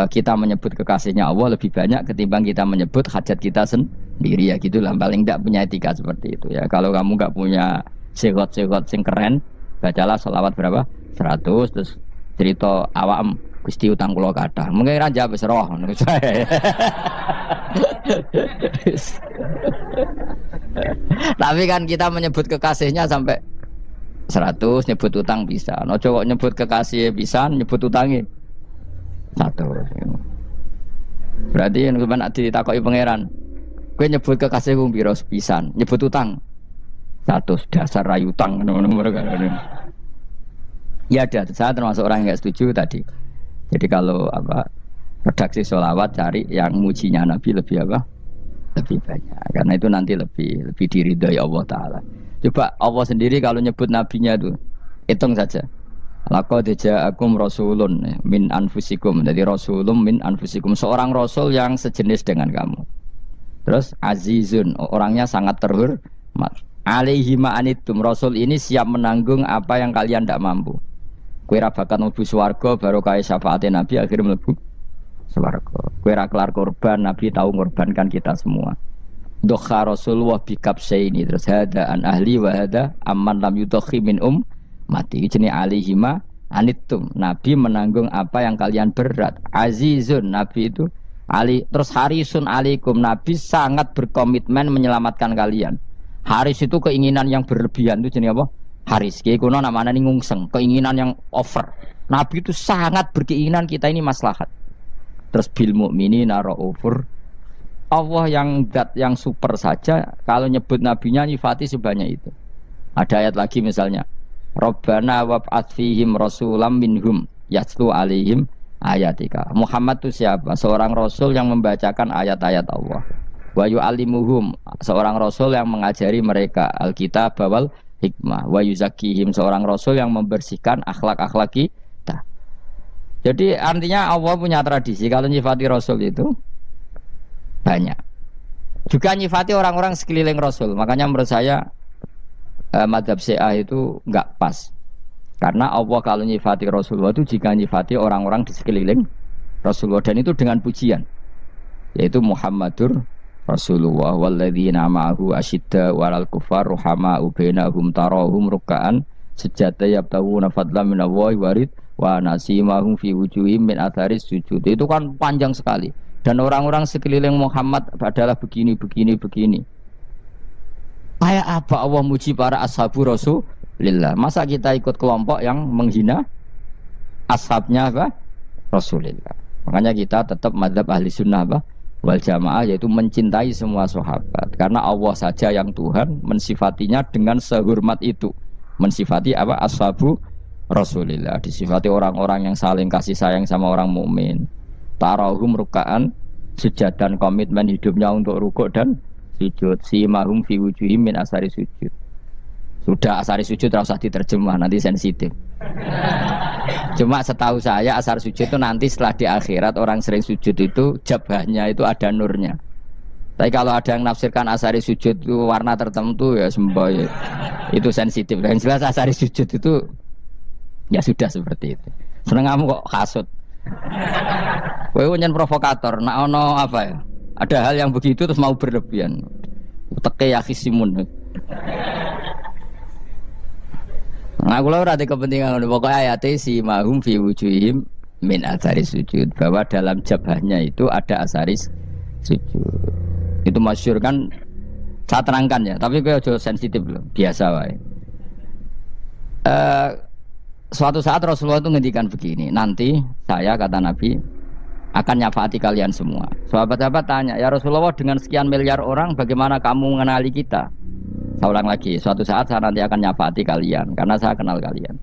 kita menyebut kekasihnya Allah lebih banyak ketimbang kita menyebut hajat kita sendiri ya gitulah. Paling enggak punya etika seperti itu ya. Kalau kamu enggak punya segot-segot sing keren, bacalah sholawat berapa 100 terus cerita awam Gusti utang kula kathah. Mungkin ra jawab wis roh ngono saya. Tapi kan kita menyebut kekasihnya sampai 100, nyebut utang bisa. Ojo kok nyebut kekasih pisan, nyebut utange 100. Berarti yen sampeyan ditakoki pangeran, kowe nyebut kekasihku piro pisan, nyebut utang 100, dasar ra utang ngono mereka. Ya ada, saya termasuk orang yang nggak setuju tadi. Jadi kalau apa redaksi sholawat cari yang mujinya Nabi lebih apa? Lebih banyak. Karena itu nanti lebih diridhoi Allah Taala. Coba Allah sendiri kalau nyebut nabinya itu hitung saja. Laqad ja'akum rasulun min anfusikum. Jadi rasulun min anfusikum, seorang rasul yang sejenis dengan kamu. Terus azizun, orangnya sangat terhormat. Alaihi ma'anitum, rasul ini siap menanggung apa yang kalian tidak mampu. Kowe ra bakat mlebu swarga baru kaya syafaate Nabi akhirnya mlebu swarga. Kowe ra kelar korban, Nabi tahu ngorbankan kita semua. Dokha Rasulullah bikabsaini terus hada an ahli wa hada amman lam yudokhi min mati jenenge alihima anittum. Nabi menanggung apa yang kalian berat. Azizun, Nabi itu ali terus harisun alaikum, Nabi sangat berkomitmen menyelamatkan kalian. Haris itu keinginan yang berlebihan itu jenenge apa? Haris, kiai kuno namanya nih ngungseng, keinginan yang over. Nabi itu sangat berkeinginan kita ini maslahat. Terus bil mukminina raufur. Allah yang zat yang super saja kalau nyebut nabinya nyifati sebanyak itu. Ada ayat lagi misalnya, Rabbana wab'ats fihim rasulam minhum yatlu alaihim ayatika. Muhammad itu siapa? Seorang rasul yang membacakan ayat-ayat Allah. Wa yu'allimuhum, seorang rasul yang mengajari mereka Alkitab wal hikmah. Wa yuzakkihim, seorang rasul yang membersihkan akhlak-akhlak kita. Jadi artinya Allah punya tradisi kalau nyifati rasul itu banyak. Juga nyifati orang-orang sekeliling rasul. Makanya menurut saya mazhab Syiah itu enggak pas. Karena Allah kalau nyifati Rasulullah itu jika nyifati orang-orang di sekeliling Rasulullah, dan itu dengan pujian. Yaitu Muhammadur Rasulullah walladzina ma'ahu asyidda walal kufar ruhama'u bainahum tarahum ruk'an sujada yabtaguna fadlan minallahi warid wa nasimahum fi wujuhim min atharis sujud. Itu kan panjang sekali. Dan orang-orang sekeliling Muhammad adalah begini. Kayak apa Allah muji para ashabu Rasulillah? Masa kita ikut kelompok yang menghina ashabnya apa? Rasulillah. Makanya kita tetap mazhab ahli sunnah apa? Wal jamaah, yaitu mencintai semua sahabat. Karena Allah saja yang Tuhan mensifatinya dengan sehormat itu. Mensifati apa? Ashabu Rasulillah. Disifati orang-orang yang saling kasih sayang sama orang mukmin. Tarahum rukaan sujud dan komitmen hidupnya untuk rukuk dan sujud. Simahum fi wujuhim min asari sujud. Sudah asari sujud terus diterjemah nanti sensitif. Cuma setahu saya asar sujud itu nanti setelah di akhirat orang sering sujud itu jabahnya itu ada nurnya. Tapi kalau ada yang nafsirkan asari sujud itu warna tertentu ya semboy itu sensitif. Yang jelas asari sujud itu ya sudah seperti itu. Seneng kamu kok kasut. Kowe nyen provokator, nak ono apa ya? Ada hal yang begitu terus mau berlebihan. Teke ya khisimun. Nah, kula ora ada kepentingan pokoknya ayat si mahum fi wujuhim min asari sujud bahwa dalam jabahnya itu ada asaris sujud. Itu masyhur kan saya terangkan ya, tapi kowe aja sensitif loh, biasa wae. Suatu saat Rasulullah itu ngendikan begini, nanti saya kata Nabi akan nyafaati kalian semua. Sahabat-sahabat tanya, ya Rasulullah dengan sekian miliar orang bagaimana kamu mengenali kita? Saya ulang lagi, suatu saat saya nanti akan nyafaati kalian karena saya kenal kalian.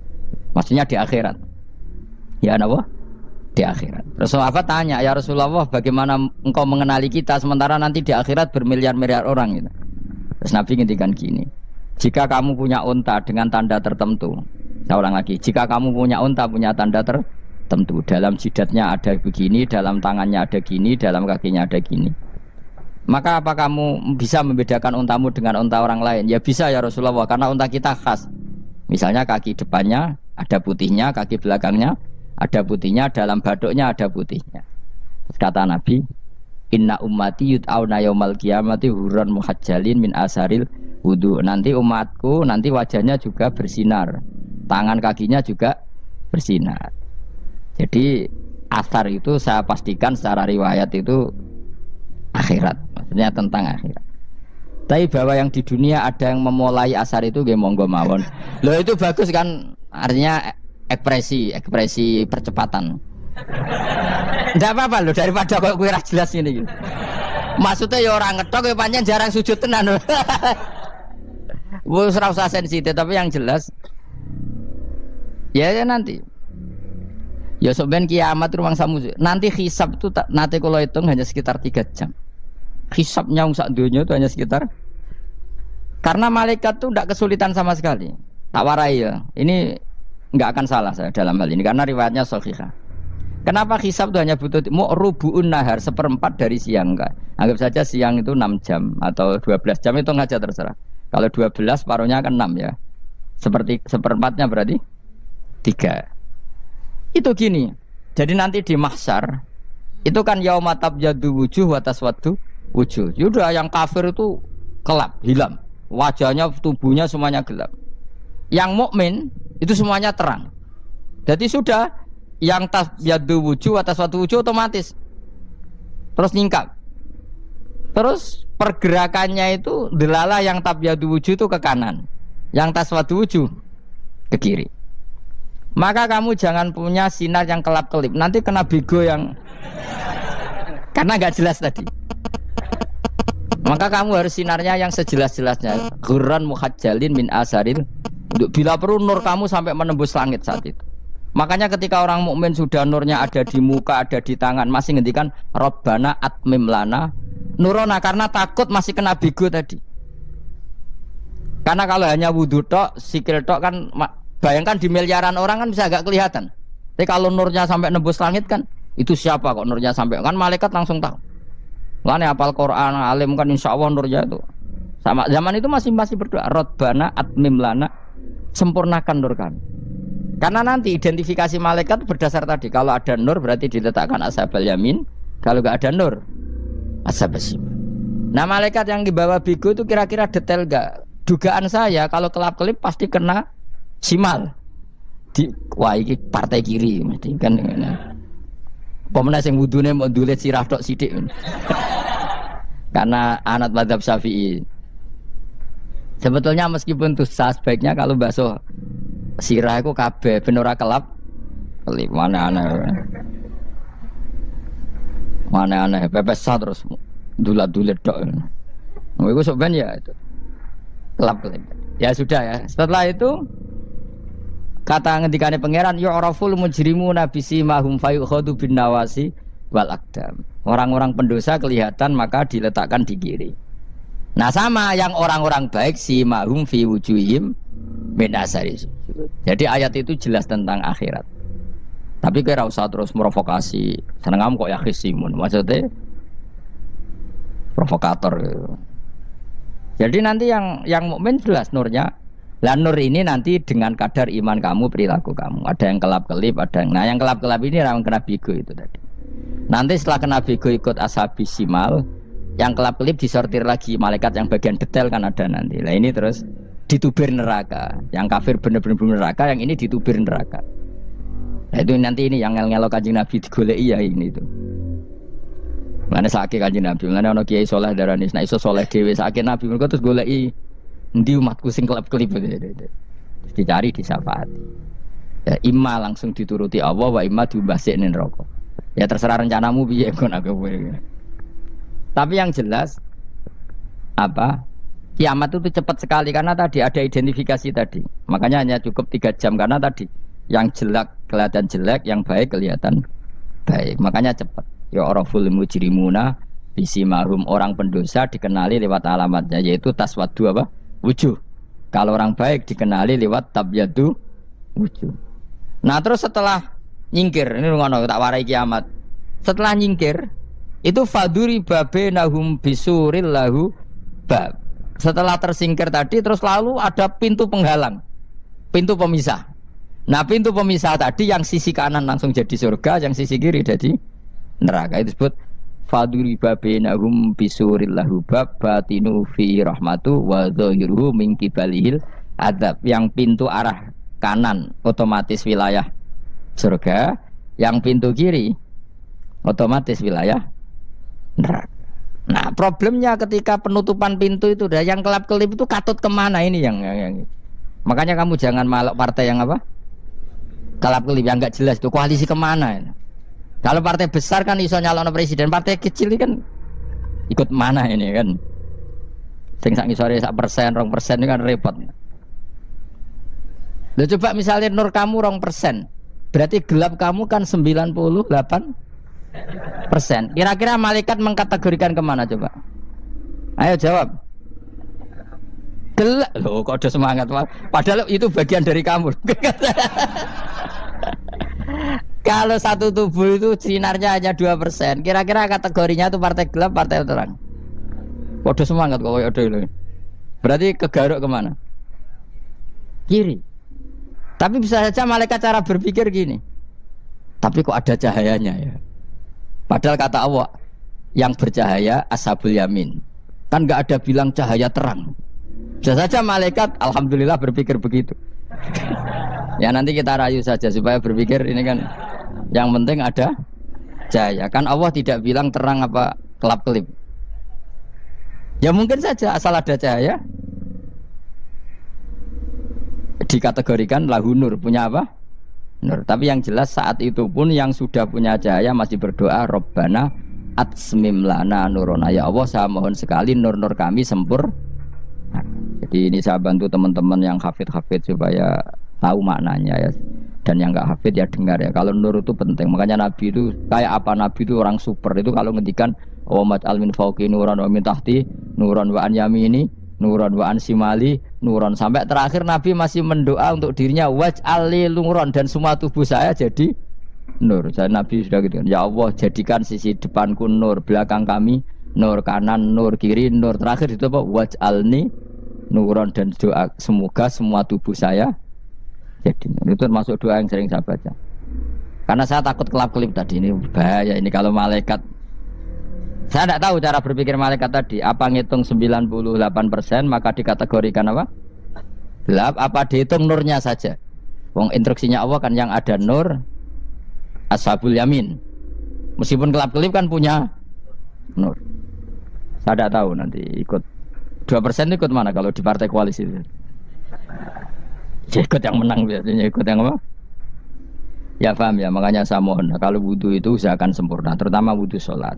Maksudnya di akhirat. Ya napa? Di akhirat. Terus sahabat tanya, ya Rasulullah bagaimana engkau mengenali kita sementara nanti di akhirat bermiliar-miliar orang gitu. Terus Nabi ngendikan gini, jika kamu punya unta dengan tanda tertentu, saya ulang lagi, jika kamu punya unta punya tanda tertentu, dalam jidatnya ada begini, dalam tangannya ada gini, dalam kakinya ada gini, maka apa kamu bisa membedakan untamu dengan unta orang lain? Ya bisa ya Rasulullah, karena unta kita khas. Misalnya kaki depannya ada putihnya, kaki belakangnya ada putihnya, dalam baduknya ada putihnya. Terus kata Nabi, inna ummati yud'auna yaumal qiyamati hurran muhajjalin min asaril wudu. Nanti umatku nanti wajahnya juga bersinar, tangan kakinya juga bersinar. Jadi asar itu saya pastikan secara riwayat itu akhirat, maksudnya tentang akhirat. Tapi bahwa yang di dunia ada yang memulai asar itu nggih monggo mawon. Loh itu bagus kan, artinya ekspresi percepatan. Ndak apa-apa loh, daripada kok kowe ra jelas ngene iki. Maksudnya ya orang ngetok ya pancen jarang sujud tenan. Wis ora usah sensitif, tapi yang jelas ya nanti. Ya soben kiamat ruang samu. Nanti hisab itu nanti kalau hitung hanya sekitar 3 jam. Hisabnya sak dunia itu hanya sekitar, karena malaikat itu tidak kesulitan sama sekali. Tak warai ya. Ini enggak akan salah saya dalam hal ini karena riwayatnya sahihah. Kenapa hisab itu hanya butuh rubu'un nahar, 1/4 dari siang enggak? Anggap saja siang itu 6 jam atau 12 jam itu enggak aja terserah. Kalau 12 paruhnya kan 6 ya. Seperti 1/4-nya berarti 3. Itu gini. Jadi nanti di mahsyar itu kan yaumatab yadu wujuh wa taswaddu wujuh. Yaudah yang kafir itu kelap, hilang. Wajahnya, tubuhnya semuanya gelap. Yang mukmin itu semuanya terang. Jadi sudah yang tabyadu wujuh atas suatu wujuh otomatis terus nyingkap. Terus pergerakannya itu delala yang tabyadu wujuh itu ke kanan, yang taswadu wujuh ke kiri. Maka kamu jangan punya sinar yang kelap-kelip, nanti kena bego yang karena nggak jelas tadi. Maka kamu harus sinarnya yang sejelas-jelasnya. Ghurran muhajjalin min asaril. Bila perlu nur kamu sampai menembus langit saat itu. Makanya ketika orang mukmin sudah nurnya ada di muka, ada di tangan, masih ngendikan Rabbana atmim lana nurona, karena takut masih kena bigo tadi. Karena kalau hanya wudu tok, sikil tok kan, bayangkan di miliaran orang kan bisa agak kelihatan. Tapi kalau nurnya sampai nembus langit kan, itu siapa kok nurnya sampai, kan malaikat langsung tahu. Makanya hafal Quran, alim kan insya Allah nurnya itu. Sama zaman itu masih berdoa, Rabbana atmim lana, sempurnakan nur kami. Karena nanti identifikasi malaikat berdasar tadi, kalau ada nur berarti diletakkan ashabal yamin, kalau enggak ada nur ashabas shimal. Nah malaikat yang dibawa bigo itu kira-kira detail enggak? Dugaan saya kalau kelap-kelip pasti kena simal. Wah ini partai kiri mesti kan. Pemenang yang wudhunya mau dulet sirah tok sidik. Karena anak mazhab Syafi'i. Sebetulnya meskipun itu sah, sebaiknya kalau basuh sirah itu kabeh ben ora kelap. Mana aneh pepes terus dulat-dulet tok. Iku sok ben ya itu. Kelap-kelip. Ya sudah ya. Setelah itu kata ngendikane pangeran yu'raful mujrimuna bisimahum fayukhadu bin nawasi wal aqdam. Orang-orang pendosa kelihatan maka diletakkan di kiri. Nah sama yang orang-orang baik simahum fi wujuhim min asari sujud. Jadi ayat itu jelas tentang akhirat. Tapi kira usah terus provokasi. Seneng kamu kok ya khisimun. Maksudnya provokator gitu. Jadi nanti yang mukmin jelas nurnya. Lah nur ini nanti dengan kadar iman kamu, perilaku kamu. Ada yang kelap-kelip, ada yang... Nah yang kelap-kelip ini orang kena bigo itu tadi. Nanti setelah kena bigo ikut ashabi simal, yang kelap-kelip disortir lagi. Malaikat yang bagian detail kan ada nanti. Nah ini terus ditubir neraka. Yang kafir bener-bener neraka, yang ini ditubir neraka. Nah itu nanti ini yang ngel-ngelok Kanjeng Nabi digoleki ya ini tuh. Mana sakit Kanjeng Nabi, mana ono kiai soleh darani, nah iso soleh dhewe sakit Nabi mergo terus goleki endi umatku sing kelap-kelip gitu. Dicari disyafaati. Ya imma langsung dituruti Allah wa imma diumbasikne neraka. Ya terserah rencanamu piye kon aku kowe. Tapi yang jelas apa? Kiamat itu cepat sekali karena tadi ada identifikasi tadi. Makanya hanya cukup 3 jam karena tadi yang jelek kelihatan jelek, yang baik kelihatan baik. Makanya cepat. Ya araful mujrimuna bisimahum, orang pendosa dikenali lewat alamatnya yaitu taswaddu apa? Wujuh. Kalau orang baik dikenali lewat tabyadu wujuh. Nah terus setelah nyingkir, ini ngono tak warai kiamat. Setelah nyingkir itu faduri babenahum bisuril lahu bab. Setelah tersingkir tadi terus lalu ada pintu penghalang, pintu pemisah. Nah pintu pemisah tadi yang sisi kanan langsung jadi surga, yang sisi kiri jadi neraka. Itu disebut faduri babenahum bisuril lahu bab batinu fi rahmatu wa dhahiruhu min qibalihil adzab. Yang pintu arah kanan otomatis wilayah surga, yang pintu kiri otomatis wilayah neraka. Nah problemnya ketika penutupan pintu itu dah yang kelap-kelip itu katut kemana ini yang makanya kamu jangan malak partai yang apa kelap-kelip yang nggak jelas itu koalisi kemana ini. Kalau partai besar kan iso nyalon presiden, partai kecil ini kan ikut mana ini kan sing sak ngisore 1%, 2% ini kan repot. Loh coba misalnya nur kamu 2%, berarti gelap kamu kan 98%. Kira-kira malaikat mengkategorikan kemana coba? Ayo jawab. Gelap. Loh kok ada semangat, padahal itu bagian dari kamu. Kalau satu tubuh itu sinarnya hanya 2%, kira-kira kategorinya itu partai gelap, partai terang. Kode semangat kok ada itu. Berarti kegaruk kemana? Kiri. Tapi bisa saja malaikat cara berpikir gini. Tapi kok ada cahayanya ya? Padahal kata Allah yang bercahaya ashabul yamin. Kan nggak ada bilang cahaya terang. Bisa saja malaikat alhamdulillah berpikir begitu. Ya nanti kita rayu saja supaya berpikir ini kan yang penting ada cahaya. Kan Allah tidak bilang terang apa kelap-kelip. Ya mungkin saja asal ada cahaya dikategorikan lahu nur, punya apa? Nur. Tapi yang jelas saat itu pun yang sudah punya cahaya masih berdoa Rabbana atsmim lana nurona, ya Allah saya mohon sekali nur-nur kami sempurna. Jadi ini saya bantu teman-teman yang hafid supaya tahu maknanya ya. Dan yang enggak hafid ya dengar ya. Kalau nur itu penting. Makanya Nabi itu kayak apa, Nabi itu orang super itu kalau ngendikan wa mat'al min fauqi nuran wa min tahti nuran wa an yamini nuran wa an simali nuran, sampai terakhir Nabi masih mendoa untuk dirinya waj'al li nuran, dan semua tubuh saya jadi nur. Saya Nabi sudah gitu. Ya Allah jadikan sisi depanku nur, belakang kami nur, kanan nur, kiri nur, terakhir itu apa? Waj'alni nuran, dan doa semoga semua tubuh saya jadi nur. Itu termasuk doa yang sering saya baca. Karena saya takut kelap-kelip tadi, ini bahaya ini kalau malaikat. Saya tidak tahu cara berpikir malaikat tadi. Apa ngitung 98% maka dikategorikan apa? Gelap. Apa dihitung nurnya saja? Wong instruksinya Allah kan yang ada nur ashabul yamin. Meskipun kelap-kelip kan punya nur. Saya tidak tahu nanti ikut 2% ikut mana kalau di partai koalisi itu. Ya, ikut yang menang biasanya, ikut yang apa? Ya paham ya, makanya saya mohon kalau wudhu itu usahakan sempurna, terutama wudhu sholat.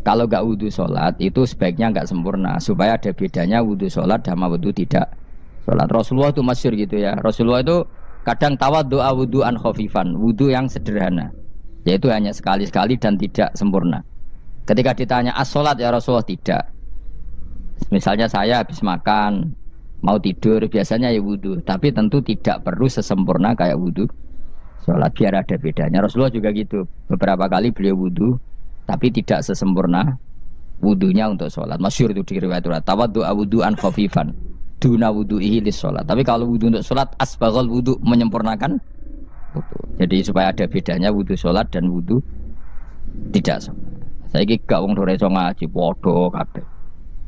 Kalau nggak wudhu sholat itu sebaiknya nggak sempurna, supaya ada bedanya wudhu sholat sama wudhu tidak sholat. Rasulullah itu masyhur gitu ya. Rasulullah itu kadang tawad doa wudhu an khofifan, wudhu yang sederhana. yaitu hanya sekali-sekali dan tidak sempurna. Ketika ditanya as-sholat ya Rasulullah, tidak. Misalnya saya habis makan, mau tidur, biasanya ya wudu, tapi tentu tidak perlu sesempurna kayak wudu sholat, biar ada bedanya. Rasulullah juga gitu, beberapa kali beliau wudu, tapi tidak sesempurna wudunya untuk sholat. Masyhur itu di riwayat tawaddu wudu'an khafifan duna wudu'ihi lis sholat. Tapi kalau wudu untuk sholat asbaghal wudu, menyempurnakan wudu. Jadi supaya ada bedanya wudu sholat dan wudu tidak sholat. Saya gak wong ora iso ngaji padha kabeh.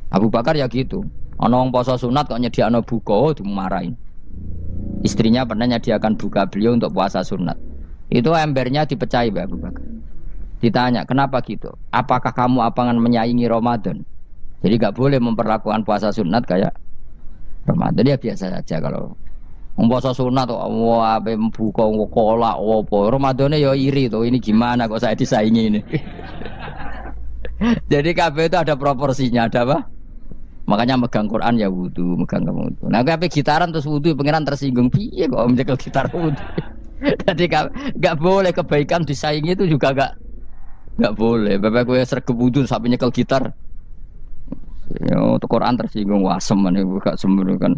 Abu Bakar ya gitu. Ana wong poso sunat kok nyediakno buka dimarahin. Istrinya pernah nyediakan buka beliau untuk puasa sunat. Itu embernya dipecahi Mbak Abu Bakar. Ditanya, "Kenapa gitu? Apakah kamu akan menyaingi Ramadan?" Jadi gak boleh memperlakukan puasa sunat kayak Ramadan. Ya biasa saja kalau puasa sunat kok wah ape buka kolak opo. Ramadane ya iri tuh. Ini gimana kok saya disaingi ini? Jadi kabeh itu ada proporsinya, ada apa? Makanya megang Quran ya wudu, megang wudu. Nah, kabeh gitaran terus wudu, pengiran tersinggung. Piye kok mencekel gitar wudu? Jadi enggak boleh kebaikan disaingi itu juga enggak boleh. Bapak gue sregep wudu sampai nyekel gitar. Ya, untuk Quran tersinggung, wah semen itu gak sembunyi kan.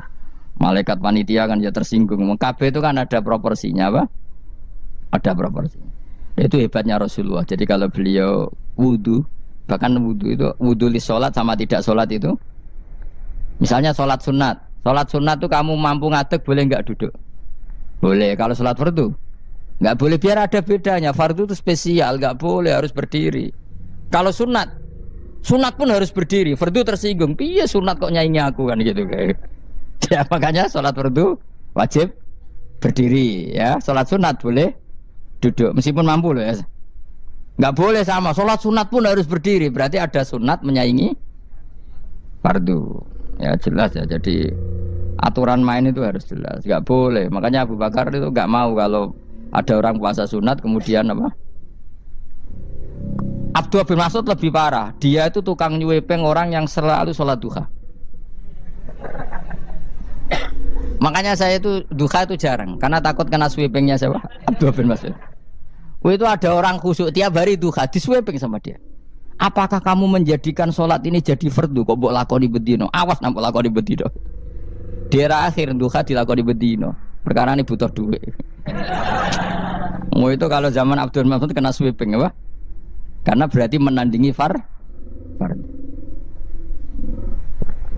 Malaikat panitia kan ya tersinggung. Kabeh itu kan ada proporsinya apa? Ada proporsinya. Itu hebatnya Rasulullah. Jadi kalau beliau wudu, bahkan wudu itu wudu li sholat sama tidak sholat itu, misalnya sholat sunat tuh kamu mampu ngadeg boleh nggak duduk? Boleh. Kalau sholat fardu nggak boleh, biar ada bedanya. Fardu itu spesial, nggak boleh, harus berdiri. Kalau sunat pun harus berdiri. Fardu tersinggung, piye sunat kok nyaingi aku kan gitu kayak. Ya makanya sholat fardu wajib berdiri ya. Sholat sunat boleh duduk meskipun mampu loh ya. Nggak boleh sama, sholat sunat pun harus berdiri. Berarti ada sunat menyaingi fardu. Ya jelas ya, jadi aturan main itu harus jelas. Nggak boleh, makanya Abu Bakar itu nggak mau kalau ada orang puasa sunat kemudian apa? Abdullah bin Mas'ud lebih parah. Dia itu tukang nyuwepeng orang yang selalu sholat duha. Makanya saya itu duha itu jarang, karena takut kena sweepingnya siapa? Abdullah bin Mas'ud. Itu ada orang khusyuk tiap hari duha disweping sama dia. Apakah kamu menjadikan sholat ini jadi fardu kok mbok lakoni bedino? Awas nampak lakoni bedino. Di era akhir duha dilakoni bedino. Perkara ini butuh duit. Itu kalau zaman Abdul Mas'ud kena sweeping apa? Karena berarti menandingi fardu.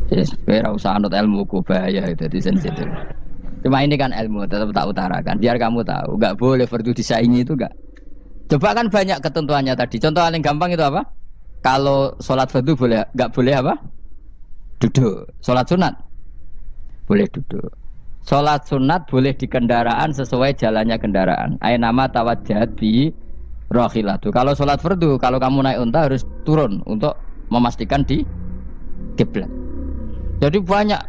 Yes, ora usah anut ilmu ku bahaya itu di sensitif. Cuma ini kan ilmu tetap tak utarakan biar kamu tahu, enggak boleh fardu disaingi itu enggak. Coba kan banyak ketentuannya tadi. Contoh paling gampang itu apa? Kalau sholat fardu boleh, enggak boleh apa? Duduk. Sholat sunat boleh duduk. Sholat sunat boleh di kendaraan sesuai jalannya kendaraan. Ainama tawajjahat bi rohilatu. Kalau sholat fardu, kalau kamu naik unta harus turun untuk memastikan di kiblat. Jadi banyak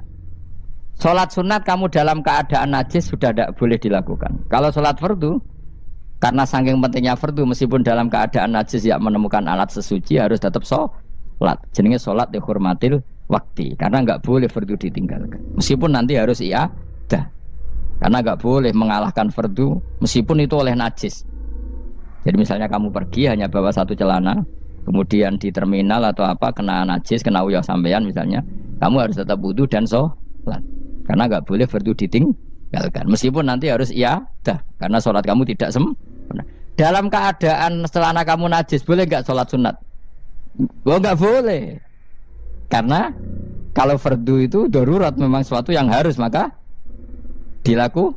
sholat sunat kamu dalam keadaan najis sudah tidak boleh dilakukan. Kalau sholat fardu, karena saking pentingnya fardu, meskipun dalam keadaan najis ya menemukan alat sesuci harus tetap sholat. Jenenge sholat dihormatil waktu. Karena nggak boleh fardu ditinggalkan. Meskipun nanti harus iadah. Karena nggak boleh mengalahkan fardu meskipun itu oleh najis. Jadi misalnya kamu pergi hanya bawa satu celana, kemudian di terminal atau apa kena najis, kena uyah sampean misalnya, kamu harus tetap wudu dan sholat. Karena nggak boleh fardu ditinggalkan. Meskipun nanti harus iadah. Karena sholat kamu tidak sempurna. Dalam keadaan celana kamu najis, boleh nggak sholat sunat? Oh nggak boleh. Karena kalau fardu itu darurat, memang sesuatu yang harus, maka dilakukan.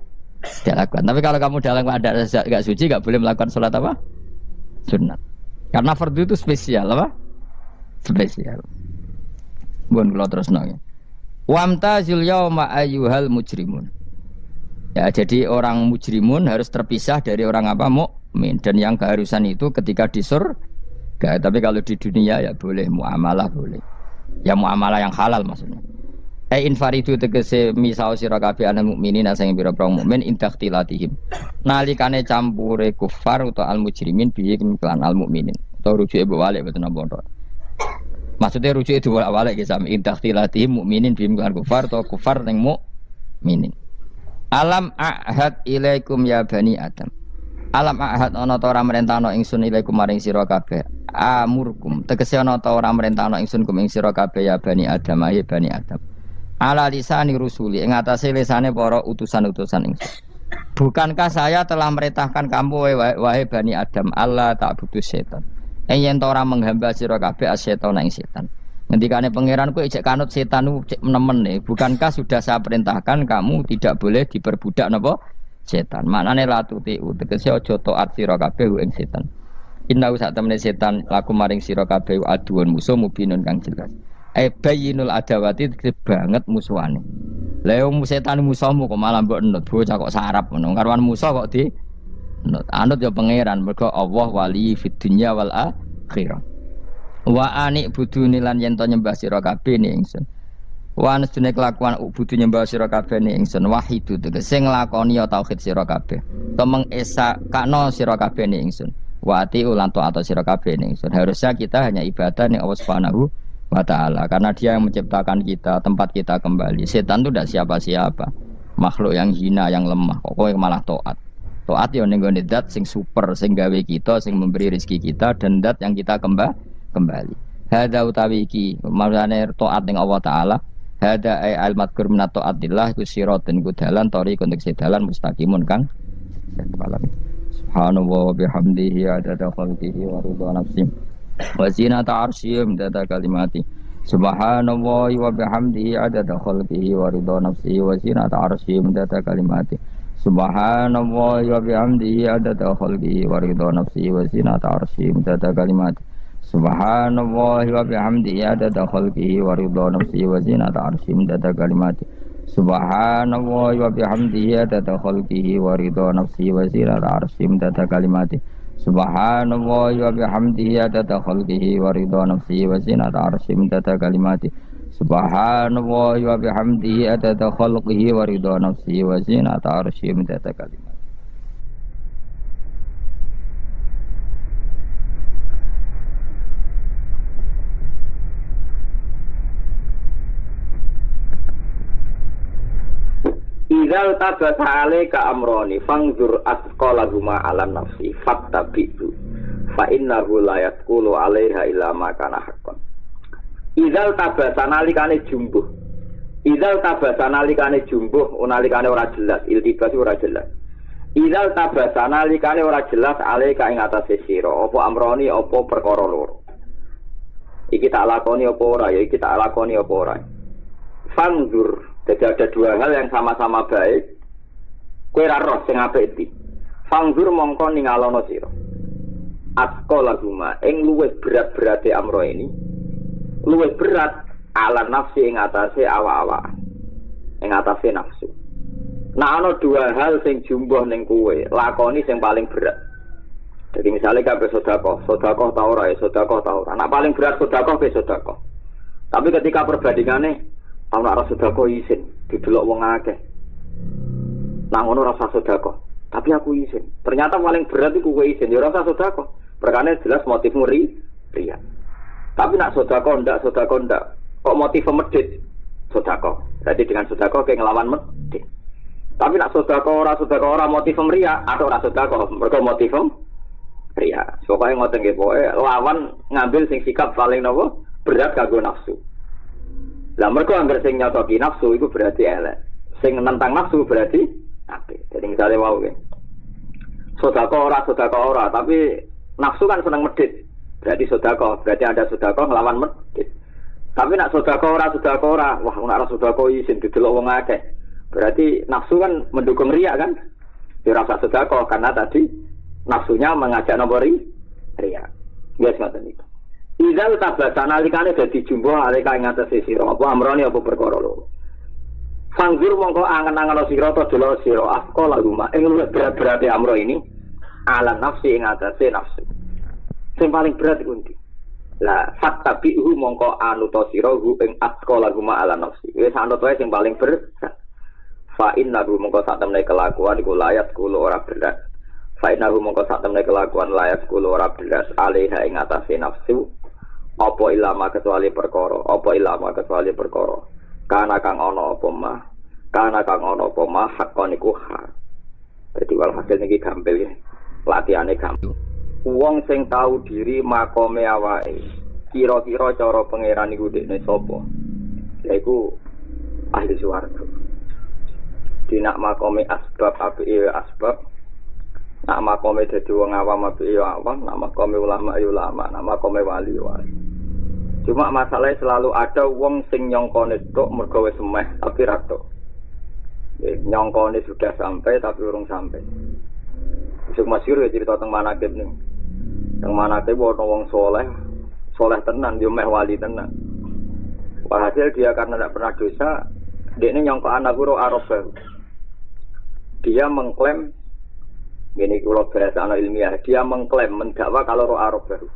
Tapi kalau kamu dalam keadaan nggak suci, nggak boleh melakukan sholat apa? Sunat. Karena fardu itu spesial apa? Spesial. Bukan kalau terus nanya. Wamtazil yauma ayyuhal mujrimun. Ya, jadi orang mujrimun harus terpisah dari orang apa? Mukmin. Dan yang keharusan itu ketika di surga. Tapi kalau di dunia ya boleh muamalah boleh. Ya muamalah yang halal maksudnya. Infaridu tegese misao sira kabeh ana mukminin sing pira-pira mukmin intakhtilatihim. Nalikane campure kufar utawa al mujrimin bihi kelan al mukminin. Atau rujuke mbok walik mboten napa. Maksudnya rujuke diwalik iki sami intakhtilatihim mukminin bihi kelan kufar atau kufar ning mukminin. Alam ahad ilaikum ya bani Adam. Alam ahad ana ta ora merentano ingsun ilaikum maring sira kabeh. Amurkum tegese ana ta ora merentano ingsun kum ing sira kabeh ya bani Adam ya bani Adam. Ala lisani rusuli ing atase lisane para utusan-utusan ingsun. Bukankah saya telah merintahkan kamu wahai bani Adam Allah tak butuh setan. Yen ta ora menghamba sira kabeh asyaiton ing setan. Ngendikane pangeran kowe ijek kanut setan ku nemen nih. Bukankah sudah saya perintahkan kamu tidak boleh diperbudak napa? Setan. Maknane la tutiu tegese aja taat sira kabeh ing setan. Inna sak temene setan laku maring sira kabeh aduun musuh mubinun kang jelas. Bayinul adawati banget musuhane. Lah wong setan musuhmu kok malah mbok enut bocah kok sarap ngono. Karwan musuh kok di enut. Anut ya pangeran mergo Allah wali fid dunya wal akhirah. Wa anik buduni lan yen to nyembah sira kabeh ni ingsun. Wa anastune kelakuan budu nyembah sira kabeh ni ingsun wahidu tegese nglakoni ya tauhid sira kabeh. To mengesa kakno sira kabeh ni ingsun. Wa ati ulan taat sira kabeh ni ingsun. Harusnya kita hanya ibadah ning Allah Subhanahu wa taala karena Dia yang menciptakan kita, tempat kita kembali. Setan itu tidak siapa-siapa. Makhluk yang hina, yang lemah. Kok kowe malah taat. Taat ya ning gone zat sing super, sing gawe kita, sing memberi rezeki kita dan zat yang kita kembali. Hadza utawi iki maksudane taat ning Allah taala. Hada ay al-madkur minat ta'atillah iku siratun iku dalan thariqun tek dalan mustaqimun kang subhanallah wa bihamdihi adada khalqihi wa ridha nafsi wa zinata arsyihi adada kalimati subhanallah wa bihamdihi adada khalqihi wa ridha nafsi wa zinata arsyihi adada kalimati subhanallah wa bihamdihi adada khalqihi wa ridha nafsi wa zinata arsyihi adada kalimati Subhanallah wa bihamdihi adada khalqihi wa ridha nafsihi wa zinata arsyihi adada kalimati Subhanallah wa bihamdihi adada khalqihi wa ridha nafsihi wa zinata arsyihi adada kalimati Subhanallah wa bihamdihi adada khalqihi wa ridha nafsihi wa zinata arsyihi adada kalimati Subhanallah wa bihamdihi adada khalqihi wa ridha nafsihi wa zinata arsyihi adada kalimati Izal tabasa alaika amroni fangzur asqalahuma ala nafsi fattabi'u fa innahu la yaqulu 'alaiha illa ma kana haqqan. Izal tabasa nalikane jumbuh. Izal tabasa nalikane jumbuh nalikane ora jelas, iltibas ora jelas. Izal tabasa nalikane ora jelas alaika ing atase sira apa amroni apa perkara loro. Iki tak lakoni apa ora ya iki tak lakoni apa ora. Fangzur. Jadi ada dua hal yang sama-sama baik. Kowe ra roh sing apik iki. Fangzur mongko ningalono sira. Atqalahuma ing luwih berat-berate amro ini. Luwih berat ala nafsi ing atase awak-awak. Ing atase nafsu. Nah ana dua hal sing jumbuh ning kowe, lakoni sing paling berat. Jadi misalnya kabeh sedekah ta ora ya sedekah ta ora. Nah paling berat sedekah ke sedekah. Tapi ketika perbandingane ana ora sedekah isin didelok wong akeh. Nang ngono rasa sedekah, tapi aku isin. Ternyata paling berat iku kowe isin, ya rasa sedekah. Perkane jelas motifmu riya. Tapi nak sedekah ndak. Kok motif medhit? Sedekah. Berarti dengan sedekah ke nglawan medhit. Tapi nak sedekah ora motif riya, atau ora sedekah mergo motif riya. Pokoke ngoten nggih pokoke lawan ngambil sing sikap paling napa berat kanggo nafsu. Lah mergo anggere sing nyotoki nafsu iku berarti elek. Sing nentang nafsu berarti apik. Jadi misale wae nggih. Sedekah ora, tapi nafsu kan seneng medhit. Berarti sedekah, berarti ada sedekah nglawan medhit. Tapi nak sedekah ora, wah nek ora sedekah isin didelok wong akeh. Berarti nafsu kan mendukung riya kan? Ya rasa sedekah karena tadi nafsunya mengajak nomor riya. Wes ngoten iki. Izal tabasa nalikane dadi jumbo alika ing atase sira apa amrone apa perkara loro. Sanggir mongko angen-angen sira to delok sira afqala rumah ing luwih berat-berate amro ini ala nafsi ing atase nafsu. Sing paling berat iku ndi? Lah fattabi'hu mongko anuta sira hu ing afqala rumah ala nafsi. Wis anut wae sing paling berat. Fa innahu mongko sak temne kelakuan iku layat kulo ora berat. Fa innahu mongko sak temne kelakuan layat kulo ora berat alaiha ing atase nafsu. Apa ilama kecuali perkara kana kang ana apa mah hakon iku hak. Dadi wal hasil niki gampil ya Latihane gampang. Wong sing tahu diri makome awake. Kira-kira cara pangeran iku dekne sapa? Yaiku ahli swarga. Dinak makome asbab apike asbab. Nak makome dadi wong awam apike awam, nak makome ulama ya ulama, nak makome wali wali. Cuma masalahnya selalu ada wong sing nyongkone tok mergo wis semeh tapi ra tok. Nyongkone sudah sampai tapi urung sampai. Isuk masyhur ya cerita teng manakib ning. Teng manakib ana wong soleh tenan yo meh wali tenan. Walhasil dia karena tidak pernah dosa, dia ini nyongko anak guru Arab baru. Dia mengklaim, ini kalau bahasa anak ilmiah, dia mengklaim mendakwa kalau roh Arab baru.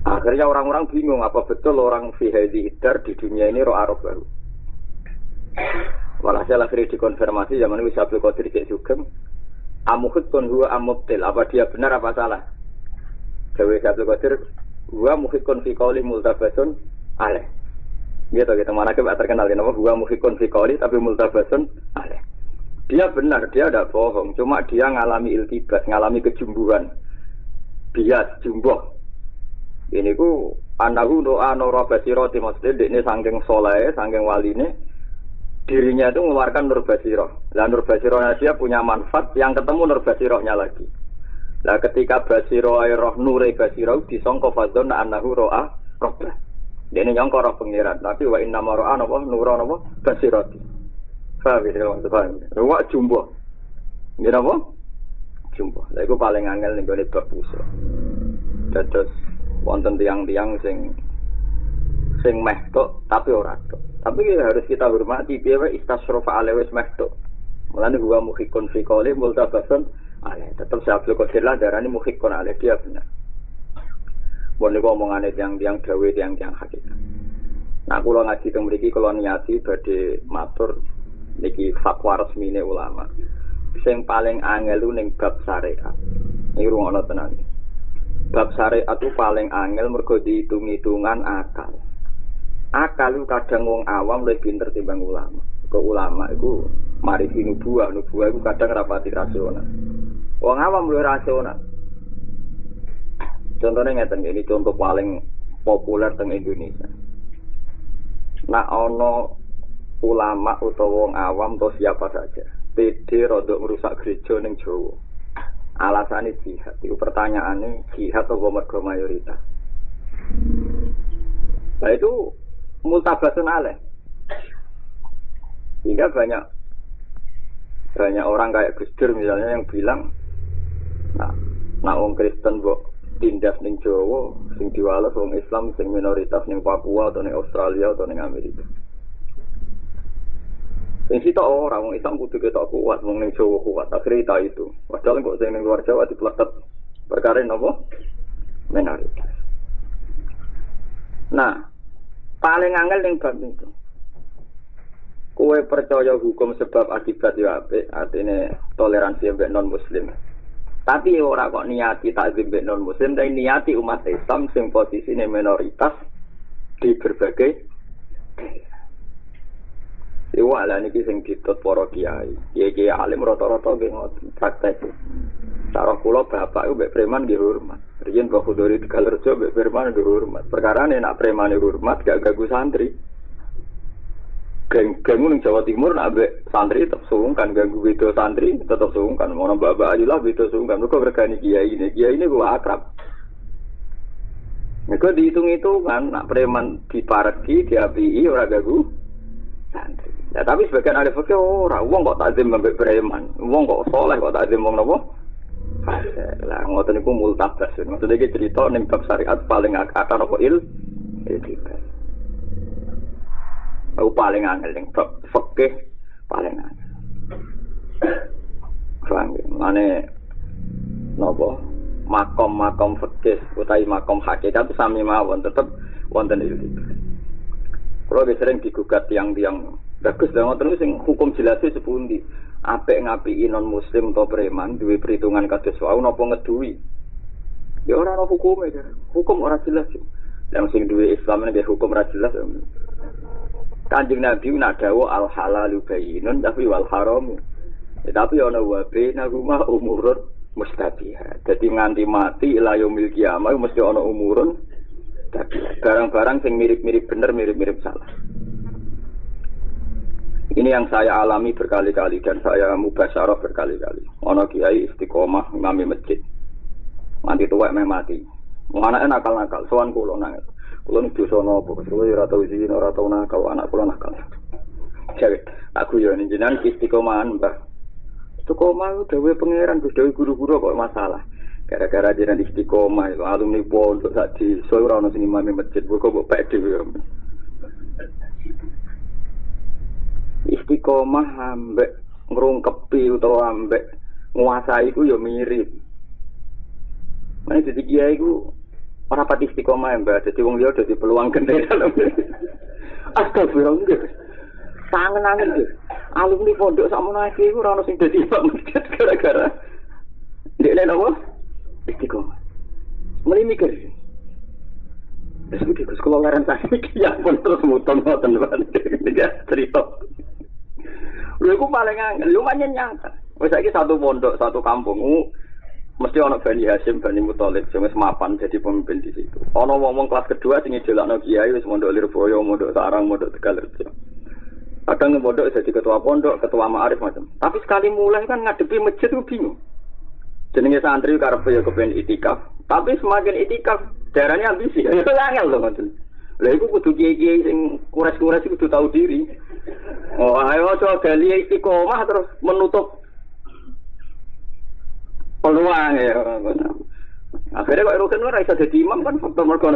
Akhirnya orang-orang bingung apa betul orang fi hadhi idar di dunia ini roh Arab baru. Walhasil akhirnya dikonfirmasi zaman itu Abdul Qadir Syekh Sugeng, amukhidkun huwa amubtil, apa dia benar apa salah? Dewi Abdul Qadir, huwa mukhidkun fi qawli multabasun alaih. Gitu mana kita terkenal nama huwa mukhidkun fi qawli tapi multabasun alaih. Dia benar, dia tidak bohong, cuma dia ngalami iltibas, ngalami kejumbuhan. Bias, jumbuh. Ini ku anahu doa nora basiroti maksudnya ini saking soleh, saking waline dirinya itu mengeluarkan nur basiroh. Lah nur basirohnya dia punya manfaat yang ketemu nur basirohnya lagi. Lah ketika basiroh roh nure basiroh disangka fadzon anahu roa robbah. Dene nyangka roh pengiran, tapi wa inna maro'a napa nura napa basiroti. Paham ya maksudnya. Wa jumbo. Nggih napa? Jumbo. Lah iku paling angel ning gone bab usul. Dados wonten tiang-tiang sing meh tok tapi ora tok. Tapi harus kita hormati piye wae istasrofa ale wis meh tok. Mulane huwa mukhikun fi qawli multabasun ale. Tetep Abdul Qadir lah darani mukhikun ale dia benar. Mun niku omongane tiang-tiang dawe tiang-tiang hakikat. Nah kula ngaji teng mriki kula niati badhe matur niki fatwa resmine ulama. Sing paling angel ning bab syariat. Iki rungono tenan. Bab syariat itu paling angel mergo dihitung-hitungan akal. Akal itu kadang wong awam lebih pinter timbang ulama. Ke ulama itu marifi nubuah itu kadang rapati rasional. Wong awam luwih rasional. Contohnya ngeten ini contoh paling populer teng Indonesia. Nak ono ulama utawa wong awam atau siapa saja, PD rodok merusak gereja ning Jawa. Alasannya jihad. Itu pertanyaannya jihad atau mergo mayoritas. Nah itu multabasun alaih. Sehingga banyak orang kayak Gus Dur misalnya yang bilang, nah wong Kristen kok tindas ning Jawa, sing diwales wong Islam sing minoritas ning Papua atau ning Australia atau ning Amerika. Sing sitok ora wong Islam kudu ketok kuat, wong ning Jawa kuat. Akhirnya itu. Padahal kok sing ning luar Jawa dipletet perkara napa? Minoritas. Nah, paling angel ning bab itu. Kowe percaya hukum sebab akibat yo apik, artine toleransi mbek non muslim. Tapi ora kok niati takzim mbek non muslim, tapi niati umat Islam sing posisine minoritas di berbagai Iwala niki sing ditut para kiai. Kiai alim rata-rata nggih ngoten praktek. Cara kula bapak iku mbek preman nggih hormat. Riyen Pak Khudori Tegalrejo mbek preman nggih hormat. Perkarane nek premane hormat gak ganggu santri. Geng-geng ning Jawa Timur nek mbek santri tetep sungkan ganggu beda santri tetep sungkan. Ono bapak ajilah beda sungkan. Kok regane kiai ini ku akrab. Nek dihitung-hitungan nek preman dipareki diapii ora ganggu santri. Ya tapi sebagian ahli fikih ora wong kok takzim mbek preman, wong kok saleh kok takzim wong napa? Lah ngoten niku multabas. Maksudnya iki cerita ning bab syariat paling akar apa iltibas. Aku paling angel ning bab fikih paling angel. Faham mane napa? Makom fikih utawi makom hakikat sami mawon tetep wonten iltibas. Kalau sering digugat tiang-tiang bagus lah ngoten sing hukum jelasé sepundi. Apik ngapiki non muslim atau preman duwe perhitungan kados wae napa ngeduwi. Ya ora ana hukume, hukum ora jelas. Yang sing duwe Islam nek hukum ora jelas. Kanjeng Nabi nak dawuh al halalu bayyinun tapi wal haram Tapi ana wabe naguma umurun mustabiha. Dadi nganti mati ila yaumil kiamah mesti ana umurun tapi barang-barang sing mirip-mirip bener, mirip-mirip salah. Ini yang saya alami berkali-kali dan saya mubasyarah berkali-kali. Ana kiai istiqomah ngami masjid. Mati tuwek meh mati. Anake nakal-nakal, sowan kula nangis. Kula niku dosa napa? Kowe ora tau izin, ora tau nakal, anak kula nakal. Jadi, aku yo jenengan istiqomahan, Mbah. Istiqomah dhewe pangeran, dhewe guru-guru kok masalah. Gara-gara jenengan istiqomah, alumni pondok sak di ora ono sing imam masjid, kok pek dhewe. Istiqomah ambek ngrungkepi utawa ambek nguasai iku yo mirip. Nah, jadi kiai iku ora pati istiqomah ya, Mbak. Dadi wong liya dadi peluang gede dalam. Astagfirullah. Sangen-angen iki. Alumni pondok sakmono iki ora ono sing dadi imam masjid gara-gara ndekne napa? Istiqomah. Mulai mikir. Wis iki sekolah laran sakit ya pun terus muton ngoten Pak. Cerita. Lha iku paling angel, lumayan nyata. Wis saiki satu pondok, satu kampung. Mesti ana Bani Hasyim, Bani Muthalib sing wis mapan jadi pemimpin di situ. Ana wong kelas kedua sing ngedelakno kiai wis mondok Lirboyo, mondok Sarang, mondok Tegalrejo. Kadang mondok jadi ketua pondok, ketua ma'arif macam. Tapi sekali mulai kan ngadepi masjid itu bingung. Jenenge santri karepe ya kepen itikaf, tapi semakin itikaf darahnya ambisi. Ya angel to ngoten. Lha iku kudu kiai-kiai sing kures-kures kudu tahu diri. Oh, ayo aja gali istiqomah terus menutup peluang ya. Akhirnya kok Rukin ora iso dadi imam kan faktor mergo